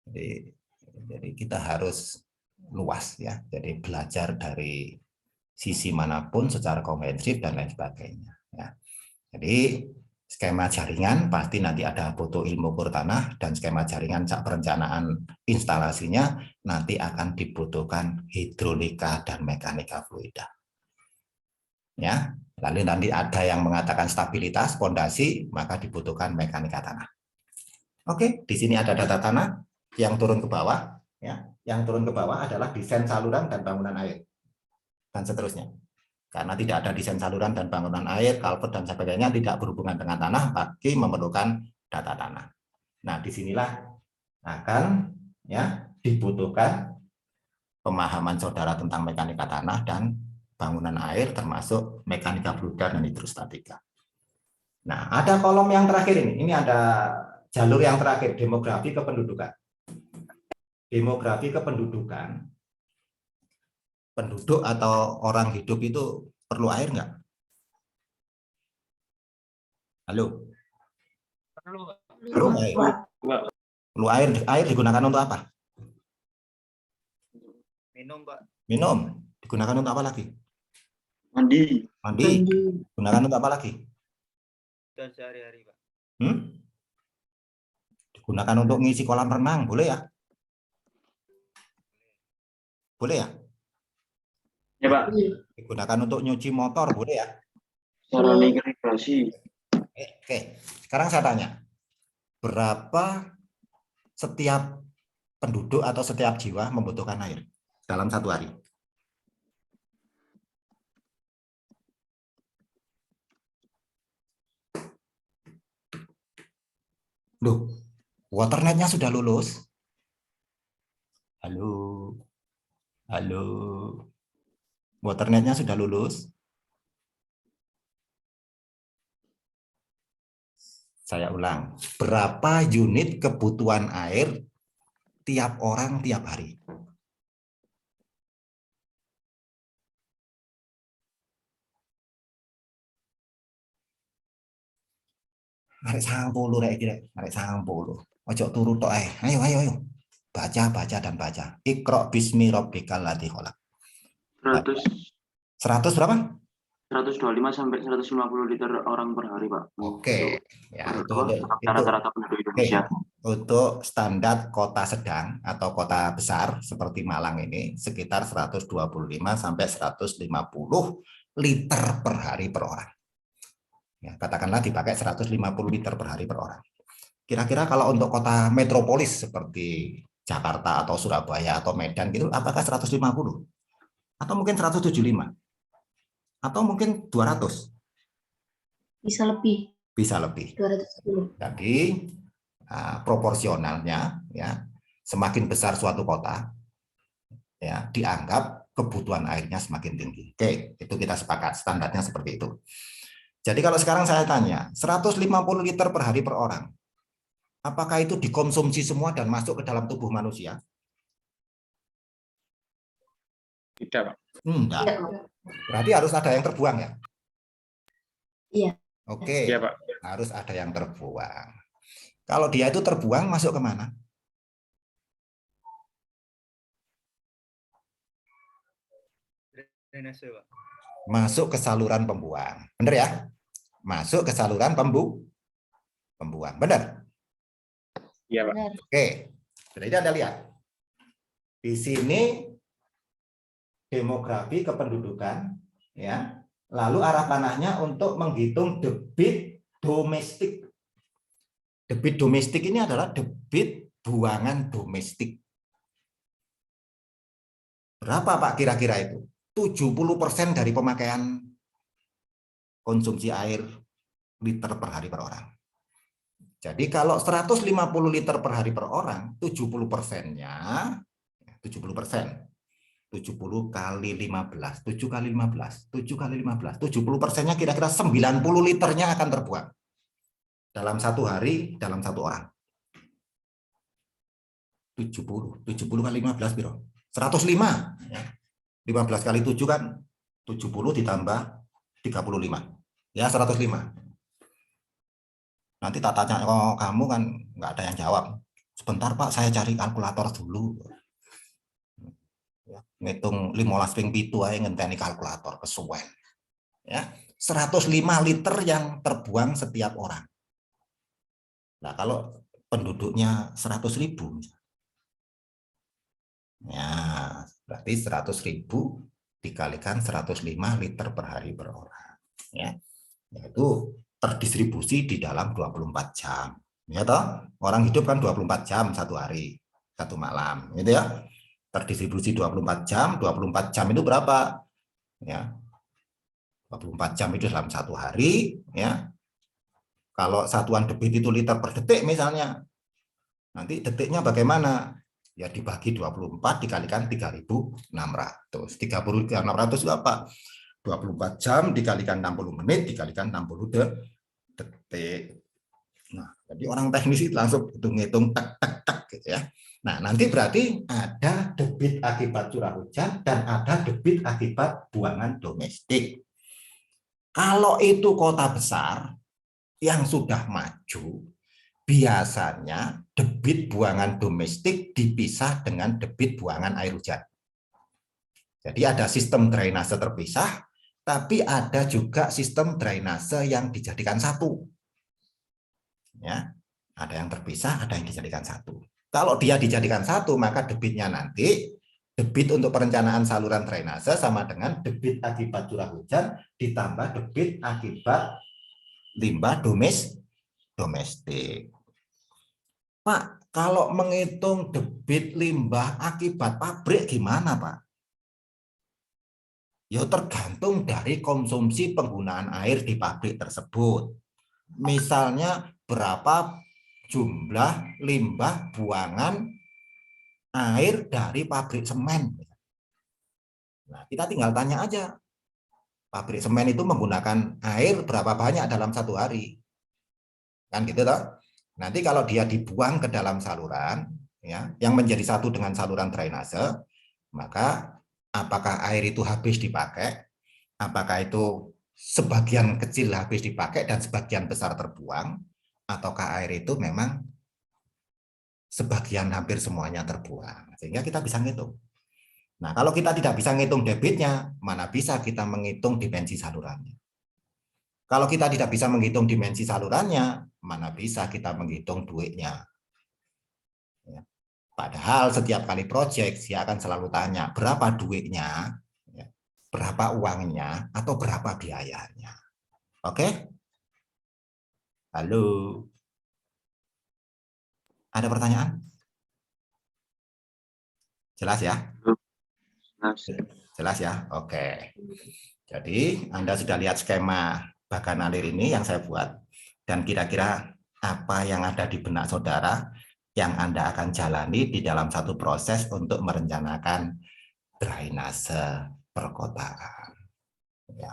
jadi kita harus luas ya. Jadi belajar dari sisi manapun secara komprehensif dan lain sebagainya. Ya. Jadi skema jaringan pasti nanti ada butuh ilmu ukur tanah dan skema jaringan saat perencanaan instalasinya nanti akan dibutuhkan hidrolika dan mekanika fluida. Ya, lalu nanti ada yang mengatakan stabilitas fondasi maka dibutuhkan mekanika tanah. Oke, di sini ada data tanah yang turun ke bawah. Ya, yang turun ke bawah adalah desain saluran dan bangunan air dan seterusnya. Karena tidak ada desain saluran dan bangunan air, culvert dan sebagainya tidak berhubungan dengan tanah, bagi memerlukan data tanah. Nah, disinilah akan ya dibutuhkan pemahaman saudara tentang mekanika tanah dan bangunan air, termasuk mekanika fluida dan hidrostatika. Nah, ada kolom yang terakhir ini. Ini ada jalur yang terakhir, demografi kependudukan. Demografi kependudukan. Penduduk atau orang hidup itu perlu air nggak? Halo? Perlu air. Perlu air. Air digunakan untuk apa? Minum, Pak. Minum. Digunakan untuk apa lagi? Mandi. Mandi. Digunakan untuk apa lagi? Dan sehari-hari, Pak. Digunakan untuk ngisi kolam renang, boleh ya? Boleh ya? Ya, Pak. Digunakan untuk nyuci motor, boleh ya? Sarana irigasi. Oke, sekarang saya tanya. Berapa setiap penduduk atau setiap jiwa membutuhkan air dalam satu hari? Loh, Waternet-nya sudah lulus? Halo. Halo. Waternet-nya sudah lulus? Saya ulang. Berapa unit kebutuhan air tiap orang tiap hari? Narik 90 rek iki rek, narik 90. Ojo turu tok ae. Ayo ayo ayo. Baca baca dan baca. Iqra bismi rabbikal ladzi khalaq. 100 100 berapa? 125 sampai 150 liter orang per hari, Pak. Oke. Ya, itu rata-rata penduduk Indonesia. Untuk standar kota sedang atau kota besar seperti Malang ini sekitar 125 sampai 150 liter per hari per orang. Ya, katakanlah dipakai 150 liter per hari per orang. Kira-kira kalau untuk kota metropolis seperti Jakarta atau Surabaya atau Medan gitu, apakah 150? Atau mungkin 175? Atau mungkin 200? Bisa lebih. Bisa lebih. 210. Jadi proporsionalnya ya, semakin besar suatu kota ya, dianggap kebutuhan airnya semakin tinggi. Oke, itu kita sepakat, standarnya seperti itu. Jadi kalau sekarang saya tanya, 150 liter per hari per orang, apakah itu dikonsumsi semua dan masuk ke dalam tubuh manusia? Tidak, Pak. Enggak. Iya, Berarti harus ada yang terbuang ya? Iya. Oke, Iya, Pak. harus ada yang terbuang. Kalau dia itu terbuang, masuk ke mana? Masuk ke saluran pembuang. Benar ya? Masuk ke saluran pembuang. Benar? Iya, Pak. Benar. Oke. Jadi Anda lihat. Di sini demografi kependudukan ya. Lalu arah panahnya untuk menghitung debit domestik. Debit domestik ini adalah debit buangan domestik. Berapa Pak kira-kira itu? 70% dari pemakaian konsumsi air liter per hari per orang. Jadi kalau 150 liter per hari per orang, 70%-nya 70%. 70 kali 15, 7 kali 15, 7 kali 15, 70%-nya kira-kira 90 liternya akan terbuang. Dalam satu hari, dalam satu orang. 70 kali 15 biro. 105. 15 kali 7 kan 70 ditambah 35. Ya 105. Nanti tak tanya, oh, kamu kan nggak ada yang jawab. Sebentar Pak, saya cari kalkulator dulu. Ya, ngitung 15 ping pitu aja ngenteni kalkulator kesuwen. Ya, 105 liter yang terbuang setiap orang. Nah, kalau penduduknya 100.000, ya berarti 100.000 dikalikan 105 liter per hari per orang. Ya, yaitu terdistribusi di dalam 24 jam. Ya toh, orang hidup kan 24 jam satu hari, satu malam, gitu ya. Terdistribusi 24 jam, 24 jam itu berapa? Ya. 24 jam itu dalam satu hari, ya. Kalau satuan debit itu liter per detik misalnya, nanti detiknya bagaimana? Ya dibagi 24 dikalikan 3.600. 3.600 itu apa? 24 jam dikalikan 60 menit dikalikan 60 detik. Nah, jadi orang teknis itu langsung hitung-hitung tak gitu ya. Nah, nanti berarti ada debit akibat curah hujan dan ada debit akibat buangan domestik. Kalau itu kota besar yang sudah maju, biasanya debit buangan domestik dipisah dengan debit buangan air hujan. Jadi ada sistem drainase terpisah, tapi ada juga sistem drainase yang dijadikan satu. Ya, ada yang terpisah, ada yang dijadikan satu. Kalau dia dijadikan satu, maka debitnya nanti, debit untuk perencanaan saluran drainase sama dengan debit akibat curah hujan ditambah debit akibat limbah domestik. Pak, kalau menghitung debit limbah akibat pabrik gimana, Pak? Ya tergantung dari konsumsi penggunaan air di pabrik tersebut. Misalnya berapa jumlah limbah buangan air dari pabrik semen. Nah, kita tinggal tanya aja, pabrik semen itu menggunakan air berapa banyak dalam satu hari. Kan gitu toh? Nanti kalau dia dibuang ke dalam saluran, ya, yang menjadi satu dengan saluran drainase, maka apakah air itu habis dipakai, apakah itu sebagian kecil habis dipakai dan sebagian besar terbuang, ataukah air itu memang sebagian hampir semuanya terbuang. Sehingga kita bisa ngitung. Nah, kalau kita tidak bisa ngitung debitnya, mana bisa kita menghitung dimensi salurannya. Kalau kita tidak bisa menghitung dimensi salurannya, mana bisa kita menghitung duitnya. Ya. Padahal setiap kali proyek, dia akan selalu tanya, berapa duitnya, ya, berapa uangnya, atau berapa biayanya. Oke? Halo? Ada pertanyaan? Jelas ya? Jelas ya? Oke. Jadi Anda sudah lihat skema bagan alir ini yang saya buat. Dan kira-kira apa yang ada di benak saudara yang Anda akan jalani di dalam satu proses untuk merencanakan drainase perkotaan. Ya.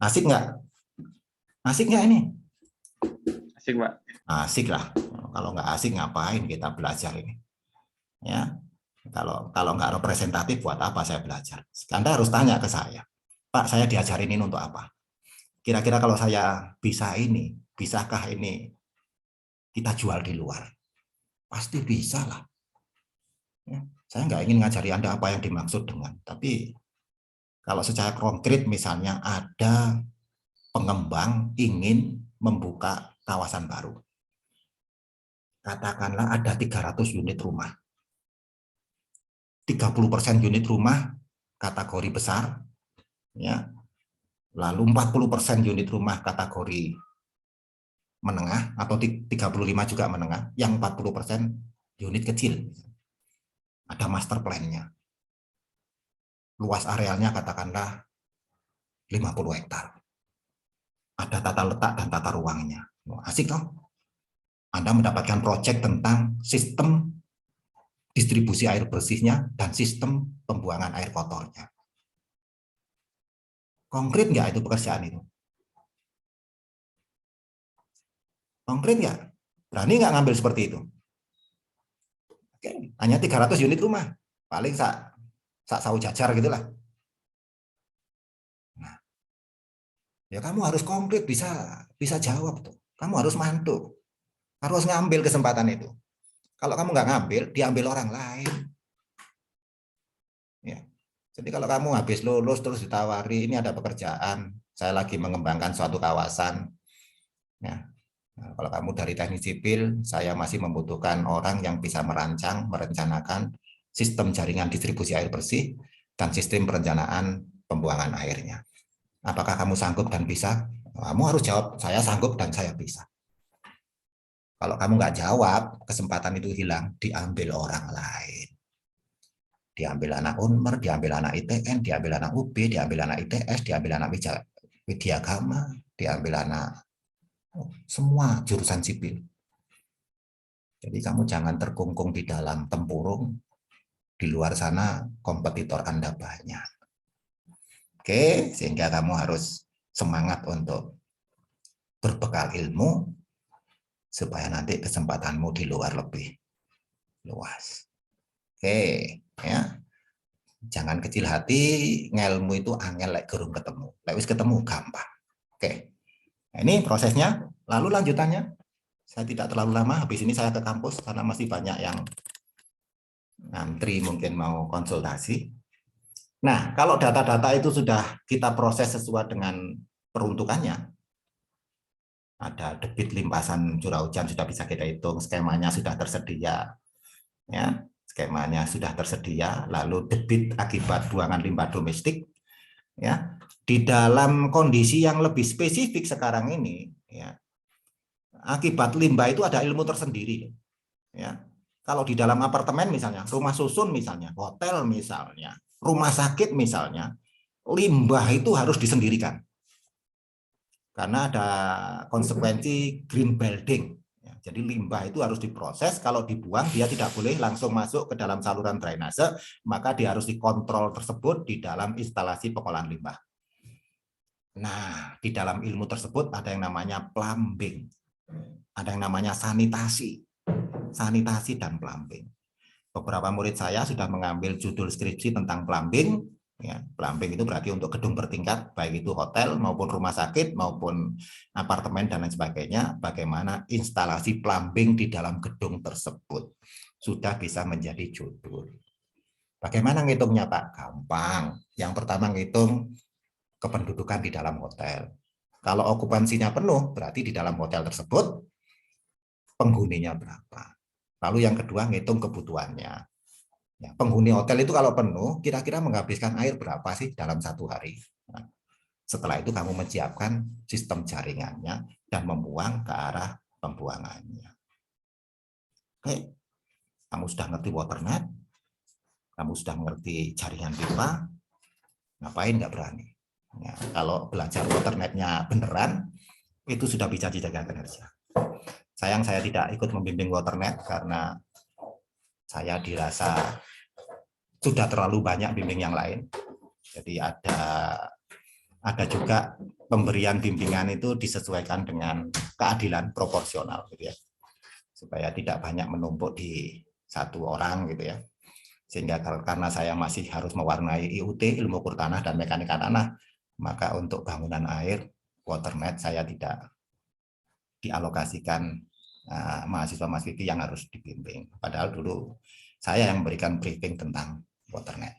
Asik nggak? Asik nggak ini? Asik, Pak. Asik lah. Kalau nggak asik ngapain kita belajar ini? Ya. Kalau nggak representatif, buat apa saya belajar? Anda harus tanya ke saya, Pak, saya diajarin ini untuk apa? Kira-kira kalau saya bisa ini, bisakah ini kita jual di luar? Pasti bisa lah. Ya, saya nggak ingin ngajari Anda apa yang dimaksud dengan, tapi kalau secara konkret misalnya ada pengembang ingin membuka kawasan baru. Katakanlah ada 300 unit rumah. 30% unit rumah kategori besar, ya. Lalu 40% unit rumah kategori menengah atau 35 juga menengah, yang 40% unit kecil. Ada master plan-nya. Luas arealnya katakanlah 50 hektar. Ada tata letak dan tata ruangnya. Asik toh? Anda mendapatkan proyek tentang sistem distribusi air bersihnya dan sistem pembuangan air kotornya. Konkret nggak itu pekerjaan itu? Konkret nggak? Berani nggak ngambil seperti itu? Oke, hanya 300 unit rumah, paling sak sawu jajar gitulah. Nah, ya kamu harus konkret, bisa jawab tuh. Kamu harus mantu, harus ngambil kesempatan itu. Kalau kamu nggak ngambil, diambil orang lain. Ya. Jadi kalau kamu habis lulus terus ditawari, ini ada pekerjaan, saya lagi mengembangkan suatu kawasan. Ya. Nah, kalau kamu dari teknik sipil, saya masih membutuhkan orang yang bisa merancang, merencanakan sistem jaringan distribusi air bersih dan sistem perencanaan pembuangan airnya. Apakah kamu sanggup dan bisa? Kamu harus jawab, saya sanggup dan saya bisa. Kalau kamu nggak jawab, kesempatan itu hilang, diambil orang lain. Diambil anak Unmer, diambil anak ITN, diambil anak UB, diambil anak ITS, diambil anak Widyagama, diambil anak semua jurusan sipil. Jadi kamu jangan terkungkung di dalam tempurung, di luar sana kompetitor Anda banyak. Oke, sehingga kamu harus semangat untuk berbekal ilmu, supaya nanti kesempatanmu di luar lebih luas. Oke, ya. Jangan kecil hati, ngelmu itu angel lek gerung ketemu. Lek wis ketemu gampang. Oke. Nah, ini prosesnya. Lalu lanjutannya, saya tidak terlalu lama, habis ini saya ke kampus karena masih banyak yang ngantri mungkin mau konsultasi. Nah, kalau data-data itu sudah kita proses sesuai dengan peruntukannya, ada debit limpasan curah hujan sudah bisa kita hitung, skemanya sudah tersedia, ya, skemanya sudah tersedia. Lalu debit akibat buangan limbah domestik, ya, di dalam kondisi yang lebih spesifik sekarang ini, ya, akibat limbah itu ada ilmu tersendiri, ya. Kalau di dalam apartemen misalnya, rumah susun misalnya, hotel misalnya, rumah sakit misalnya, limbah itu harus disendirikan. Karena ada konsekuensi green building. Jadi limbah itu harus diproses, kalau dibuang dia tidak boleh langsung masuk ke dalam saluran drainase, maka dia harus dikontrol tersebut di dalam instalasi pengolahan limbah. Nah, di dalam ilmu tersebut ada yang namanya plumbing, ada yang namanya sanitasi dan plumbing. Beberapa murid saya sudah mengambil judul skripsi tentang plumbing. Ya, plumbing itu berarti untuk gedung bertingkat, baik itu hotel maupun rumah sakit maupun apartemen dan lain sebagainya. Bagaimana instalasi plumbing di dalam gedung tersebut sudah bisa menjadi judul. Bagaimana ngitungnya, Pak? Gampang. Yang pertama ngitung kependudukan di dalam hotel. Kalau okupansinya penuh, berarti di dalam hotel tersebut penghuninya berapa. Lalu yang kedua ngitung kebutuhannya. Ya, penghuni hotel itu kalau penuh, kira-kira menghabiskan air berapa sih dalam satu hari? Nah, setelah itu kamu menyiapkan sistem jaringannya dan membuang ke arah pembuangannya. Oke, kamu sudah ngerti waternet, kamu sudah mengerti jaringan pipa, ngapain nggak berani? Ya, kalau belajar waternetnya beneran, itu sudah bisa dijaga kinerja. Sayang saya tidak ikut membimbing waternet karena saya dirasa sudah terlalu banyak bimbing yang lain. Jadi ada juga pemberian bimbingan itu disesuaikan dengan keadilan proporsional gitu ya. Supaya tidak banyak menumpuk di satu orang gitu ya. Sehingga karena saya masih harus mewarnai IUT, ilmu ukur tanah dan mekanika tanah, maka untuk bangunan air, waternet saya tidak dialokasikan mahasiswa-mahasiswi yang harus dibimbing. Padahal dulu saya yang memberikan briefing tentang waternet.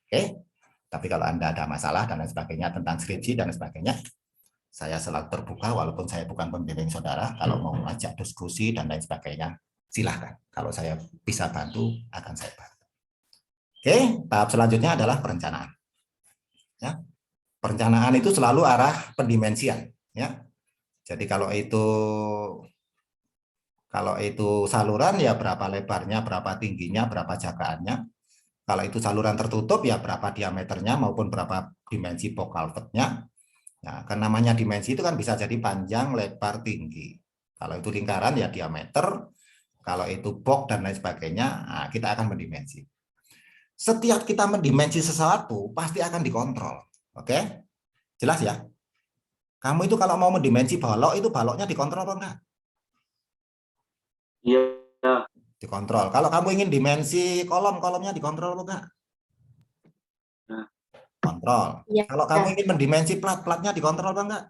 Oke, tapi kalau Anda ada masalah dan lain sebagainya tentang skripsi dan sebagainya, saya selalu terbuka walaupun saya bukan pembimbing saudara. Kalau mau ajak diskusi dan lain sebagainya, silahkan. Kalau saya bisa bantu, akan saya bantu. Oke, tahap selanjutnya adalah perencanaan. Ya, perencanaan itu selalu arah pendimensian. Ya, jadi kalau itu saluran ya berapa lebarnya, berapa tingginya, berapa jagaannya. Kalau itu saluran tertutup ya berapa diameternya maupun berapa dimensi box culvertnya. Nah, kan namanya dimensi itu kan bisa jadi panjang, lebar, tinggi. Kalau itu lingkaran ya diameter, kalau itu box dan lain sebagainya, nah, kita akan mendimensi. Setiap kita mendimensi sesuatu pasti akan dikontrol. Oke? Jelas ya? Kamu itu kalau mau mendimensi balok itu baloknya dikontrol apa enggak? Iya. Dikontrol. Kalau kamu ingin dimensi kolom-kolomnya dikontrol apa enggak? Nah. Kontrol. Iya. Kalau kamu ingin mendimensi plat-platnya dikontrol apa enggak?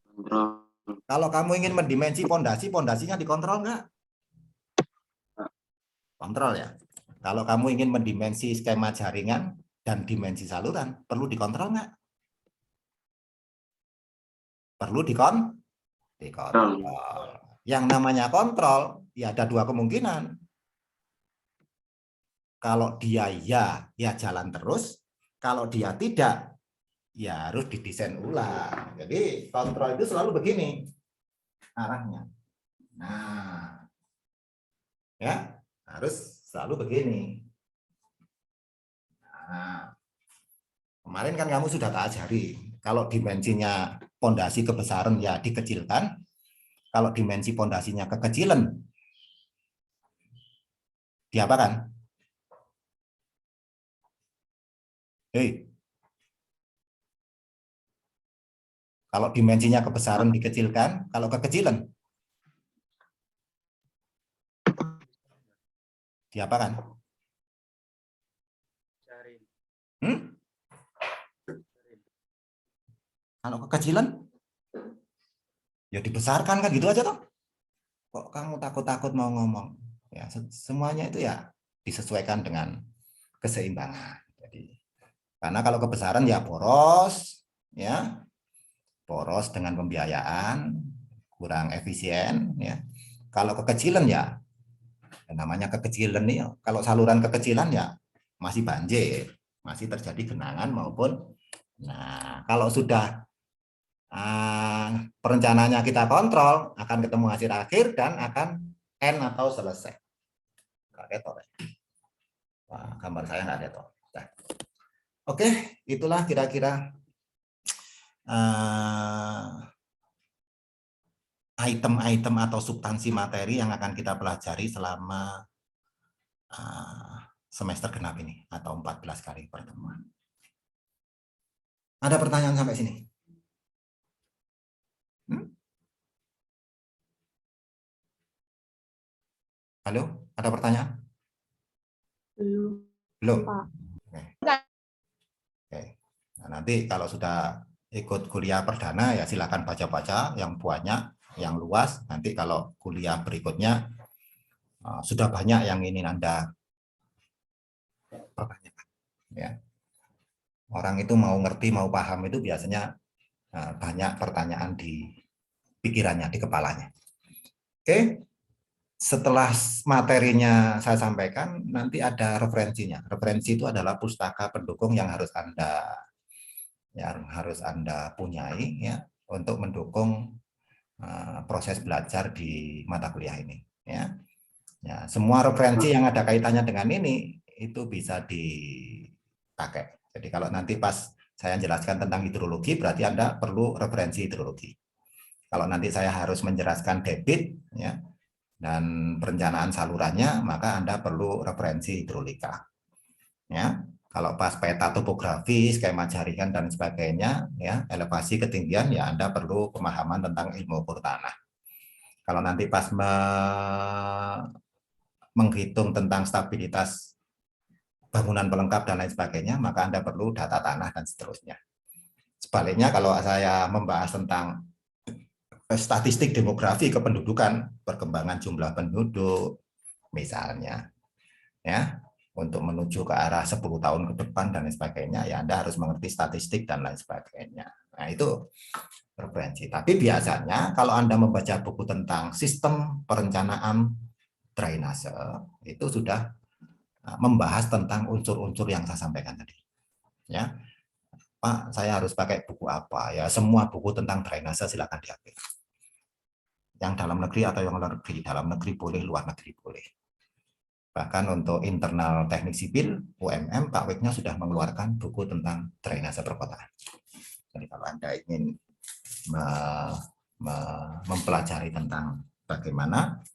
Kontrol. Kalau kamu ingin mendimensi pondasi, pondasinya dikontrol enggak? Kontrol ya. Kalau kamu ingin mendimensi skema jaringan dan dimensi saluran, perlu dikontrol enggak? Perlu dikontrol. Yang namanya kontrol, ya ada dua kemungkinan. Kalau dia ya jalan terus. Kalau dia tidak, ya harus didesain ulang. Jadi kontrol itu selalu begini arahnya. Nah, ya harus selalu begini. Nah, kemarin kan kamu sudah tak ajari. Kalau dimensinya pondasi kebesaran ya dikecilkan. Kalau dimensi pondasinya kekecilan, diapakan? Hei. Kalau dimensinya kebesaran dikecilkan, kalau kekecilan, diapakan? Kalau kekecilan, ya dibesarkan kan gitu aja toh. Kok kamu takut-takut mau ngomong? Ya semuanya itu ya disesuaikan dengan keseimbangan. Jadi karena kalau kebesaran ya boros, ya boros dengan pembiayaan kurang efisien, ya. Kalau kekecilan ya namanya kekecilan nih. Kalau saluran kekecilan ya masih banjir, masih terjadi genangan maupun. Nah kalau sudah perencanaannya kita kontrol, akan ketemu hasil akhir dan akan end atau selesai. Wah, gambar saya nggak ada toh. Oke, itulah kira-kira item-item atau substansi materi yang akan kita pelajari selama semester genap ini atau 14 kali pertemuan. Ada pertanyaan sampai sini? Halo, ada pertanyaan? Belum? Oke. Oke. Nah, nanti kalau sudah ikut kuliah perdana ya silakan baca-baca yang banyak, yang luas. Nanti kalau kuliah berikutnya sudah banyak yang ini Anda pertanyakan. Ya. Orang itu mau ngerti, mau paham itu biasanya banyak pertanyaan di pikirannya, di kepalanya. Oke. Setelah materinya saya sampaikan, nanti ada referensinya. Referensi itu adalah pustaka pendukung yang harus Anda punyai ya untuk mendukung proses belajar di mata kuliah ini. Ya, semua referensi yang ada kaitannya dengan ini itu bisa dipakai. Jadi kalau nanti pas saya jelaskan tentang hidrologi, berarti Anda perlu referensi hidrologi. Kalau nanti saya harus menjelaskan debit, ya, dan perencanaan salurannya, maka Anda perlu referensi hidrolika. Ya, kalau pas peta topografi, skema jaringan dan sebagainya, ya, elevasi ketinggian, ya Anda perlu pemahaman tentang ilmu ukur tanah. Kalau nanti pas menghitung tentang stabilitas bangunan pelengkap dan lain sebagainya, maka Anda perlu data tanah dan seterusnya. Sebaliknya kalau saya membahas tentang statistik demografi kependudukan, perkembangan jumlah penduduk, misalnya, ya, untuk menuju ke arah 10 tahun ke depan dan lain sebagainya, ya Anda harus mengerti statistik dan lain sebagainya. Nah, itu referensi. Tapi biasanya kalau Anda membaca buku tentang sistem perencanaan drainase, itu sudah membahas tentang unsur-unsur yang saya sampaikan tadi. Ya, Pak, saya harus pakai buku apa? Ya, semua buku tentang drainase silakan diambil. Yang dalam negeri atau yang luar negeri, dalam negeri boleh, luar negeri boleh. Bahkan untuk internal teknik sipil, UMM, Pak Wiknya sudah mengeluarkan buku tentang drainase perkotaan. Jadi kalau Anda ingin mempelajari tentang bagaimana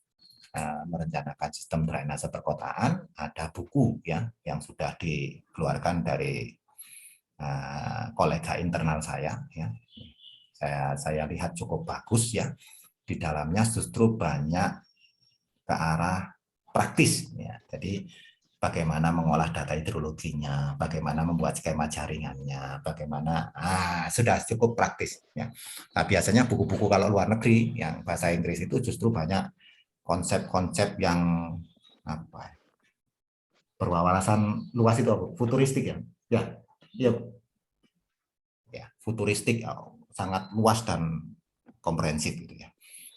merencanakan sistem drainase perkotaan, ada buku ya yang sudah dikeluarkan dari kolega internal saya. Ya. Saya lihat cukup bagus ya. Di dalamnya justru banyak ke arah praktis ya. Jadi bagaimana mengolah data hidrologinya, bagaimana membuat skema jaringannya, bagaimana sudah cukup praktis ya. Nah, biasanya buku-buku kalau luar negeri yang bahasa Inggris itu justru banyak konsep-konsep yang apa? Berwawasan luas itu apa? Futuristik ya. Ya, futuristik sangat luas dan komprehensif gitu ya.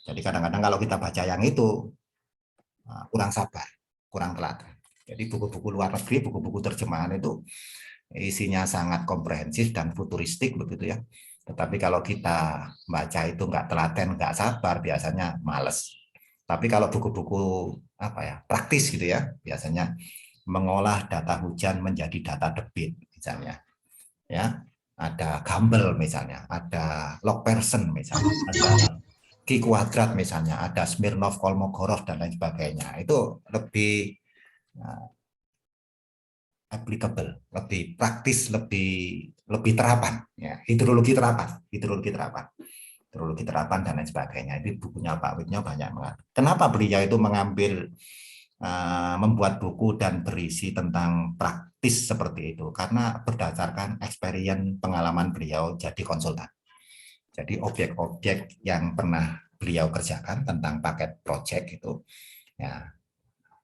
Jadi kadang-kadang kalau kita baca yang itu kurang sabar, kurang telaten. Jadi buku-buku luar negeri, buku-buku terjemahan itu isinya sangat komprehensif dan futuristik begitu ya. Tetapi kalau kita baca itu nggak telaten, nggak sabar, biasanya males. Tapi kalau buku-buku praktis gitu ya, biasanya mengolah data hujan menjadi data debit misalnya. Ya, ada Gumbel misalnya, ada Log-Pearson misalnya, ada Q kuadrat misalnya, ada Smirnov, Kolmogorov dan lain sebagainya. Itu lebih applicable, lebih praktis, lebih terapan ya. Hidrologi terapan dan lain sebagainya. Itu bukunya Pak Wiknya banyak banget. Kenapa beliau itu mengambil membuat buku dan berisi tentang praktis seperti itu? Karena berdasarkan experience pengalaman beliau jadi konsultan. Jadi objek-objek yang pernah beliau kerjakan tentang paket project itu, ya,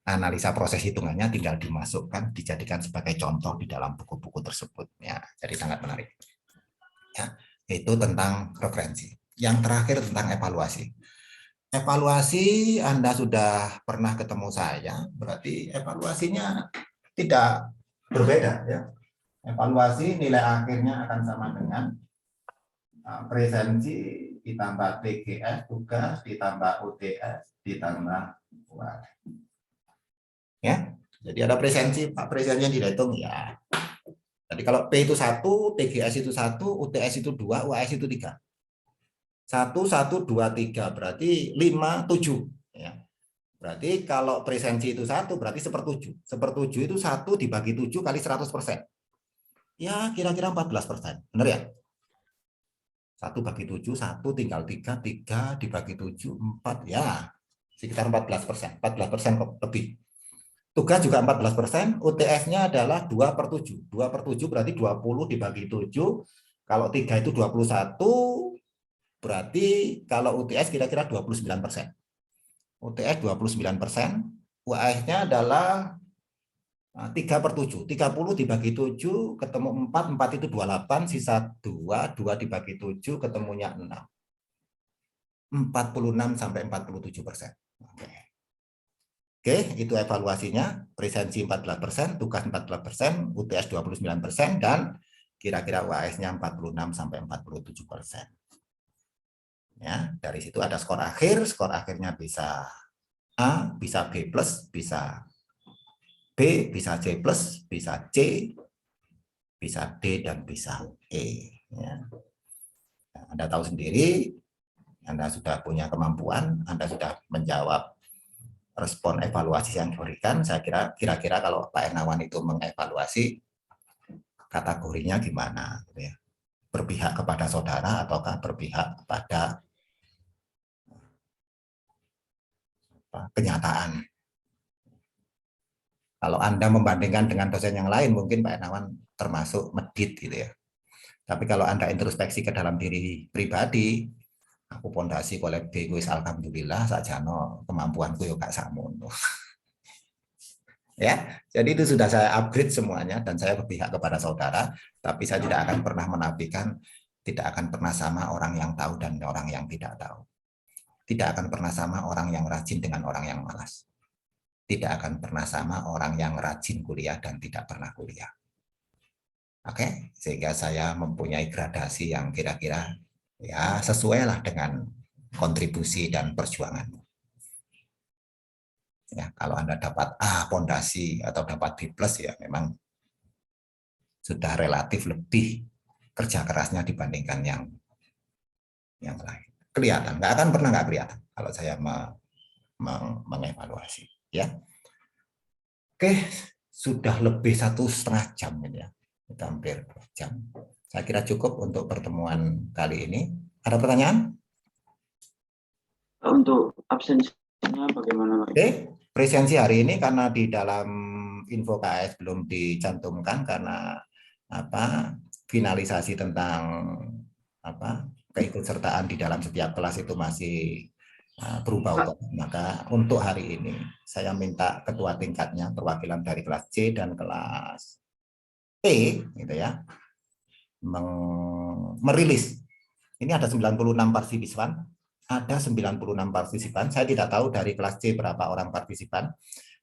analisa proses hitungannya tinggal dimasukkan, dijadikan sebagai contoh di dalam buku-buku tersebut. Ya, jadi sangat menarik. Ya, itu tentang referensi. Yang terakhir tentang evaluasi. Evaluasi Anda sudah pernah ketemu saya, berarti evaluasinya tidak berbeda. Ya. Evaluasi nilai akhirnya akan sama dengan presensi ditambah TGS, tugas, ditambah UTS, ditambah UAS. Ya, jadi ada presensi, Pak, presensinya dihitung ya. Jadi kalau P itu 1, TGS itu 1, UTS itu 2, UAS itu 3. 1, 1, 2, 3, berarti 5, 7. Ya. Berarti kalau presensi itu 1, berarti 1/7. 1/7 itu 1 dibagi 7 kali 100%. Ya, kira-kira 14%. Benar ya? 1 bagi 7, 1 tinggal 3, 3 dibagi 7, 4. Ya, sekitar 14%. 14% kok lebih. Tugas juga 14%, UTS-nya adalah 2/7. 2/7 berarti 20 dibagi 7. Kalau 3 itu 21, berarti kalau UTS kira-kira 29%. UTS 29%, UAS-nya adalah 3/7. 30 dibagi 7, ketemu 4, 4 itu 28, sisa 2, 2 dibagi 7, ketemunya 6. 46 sampai 47%. Oke, itu evaluasinya. Presensi 14%, tugas 14%, UTS 29%, dan kira-kira UAS-nya 46 sampai 47%. Ya, dari situ ada skor akhir. Skor akhirnya bisa A, bisa B+, bisa B, bisa C+, bisa C, bisa D, dan bisa E. Ya. Anda tahu sendiri, Anda sudah punya kemampuan, Anda sudah menjawab respon evaluasi yang diberikan. Saya kira-kira kalau Pak Ernawan itu mengevaluasi, kategorinya gimana, gitu ya? Berpihak kepada saudara ataukah berpihak kepada kenyataan? Kalau Anda membandingkan dengan dosen yang lain, mungkin Pak Ernawan termasuk medit, gitu ya. Tapi kalau Anda introspeksi ke dalam diri pribadi, aku pondasi kolek B, alhamdulillah sajano kemampuanku yo gak sakmono. Ya, jadi itu sudah saya upgrade semuanya dan saya berpihak kepada saudara, tapi saya tidak akan pernah menafikan, tidak akan pernah sama orang yang tahu dan orang yang tidak tahu. Tidak akan pernah sama orang yang rajin dengan orang yang malas. Tidak akan pernah sama orang yang rajin kuliah dan tidak pernah kuliah. Oke, sehingga saya mempunyai gradasi yang kira-kira ya sesuai lah dengan kontribusi dan perjuangan. Ya, kalau Anda dapat A pondasi atau dapat B+ ya memang sudah relatif lebih kerja kerasnya dibandingkan yang lain. Kelihatan, nggak akan pernah nggak kelihatan kalau saya mengevaluasi. Ya, oke, sudah lebih 1,5 jam ini ya, kita hampir 2 jam. Saya kira cukup untuk pertemuan kali ini. Ada pertanyaan? Untuk absensinya bagaimana, Pak? Oke, presensi hari ini karena di dalam info KS belum dicantumkan karena finalisasi tentang keikutsertaan di dalam setiap kelas itu masih berubah-ubah. Maka untuk hari ini saya minta ketua tingkatnya, perwakilan dari kelas C dan kelas E, gitu ya, merilis. Ini ada 96 partisipan. Ada 96 partisipan. Saya tidak tahu dari kelas C berapa orang partisipan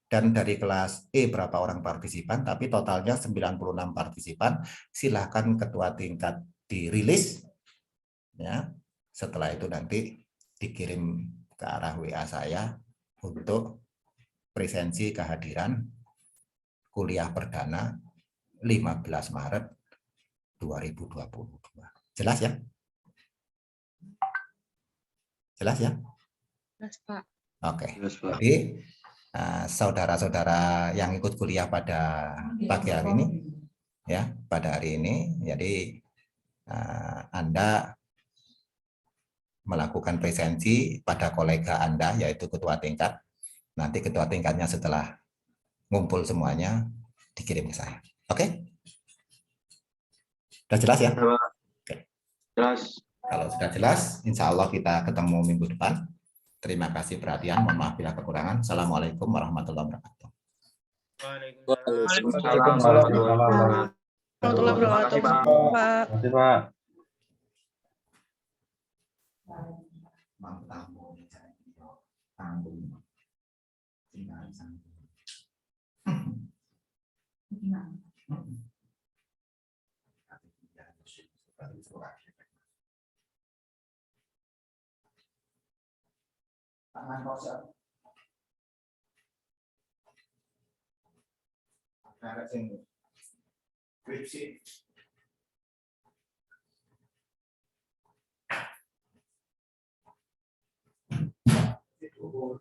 dan dari kelas E berapa orang partisipan, tapi totalnya 96 partisipan. Silakan ketua tingkat dirilis. Ya. Setelah itu nanti dikirim ke arah WA saya untuk presensi kehadiran kuliah perdana 15 Maret 2022. Jelas ya? Jelas ya? Jelas, Pak. Oke. Jadi saudara-saudara yang ikut kuliah pada pagi hari ini, ya, pada hari ini, jadi Anda melakukan presensi pada kolega Anda, yaitu ketua tingkat. Nanti ketua tingkatnya setelah ngumpul semuanya dikirim ke saya. Oke? Sudah jelas ya? Oke. Jelas. Kalau sudah jelas, insya Allah kita ketemu minggu depan. Terima kasih perhatian. Mohon maaf bila kekurangan. Assalamualaikum warahmatullahi wabarakatuh. Waalaikumsalam warahmatullahi wabarakatuh. Terima kasih, Pak. Skripsi Goreng-goreng.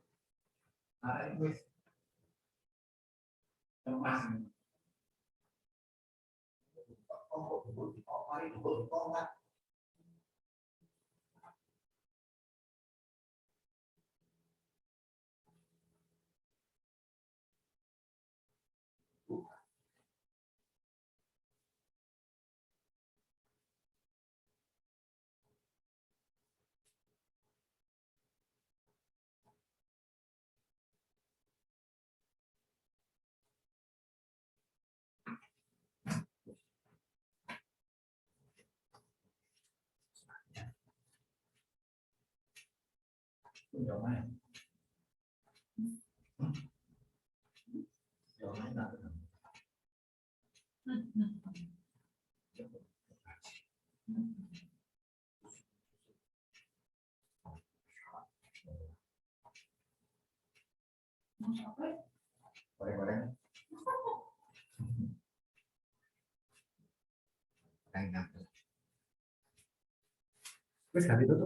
Wis ganti tutup.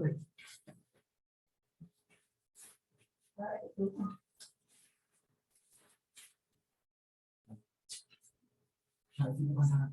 Nanti masalah.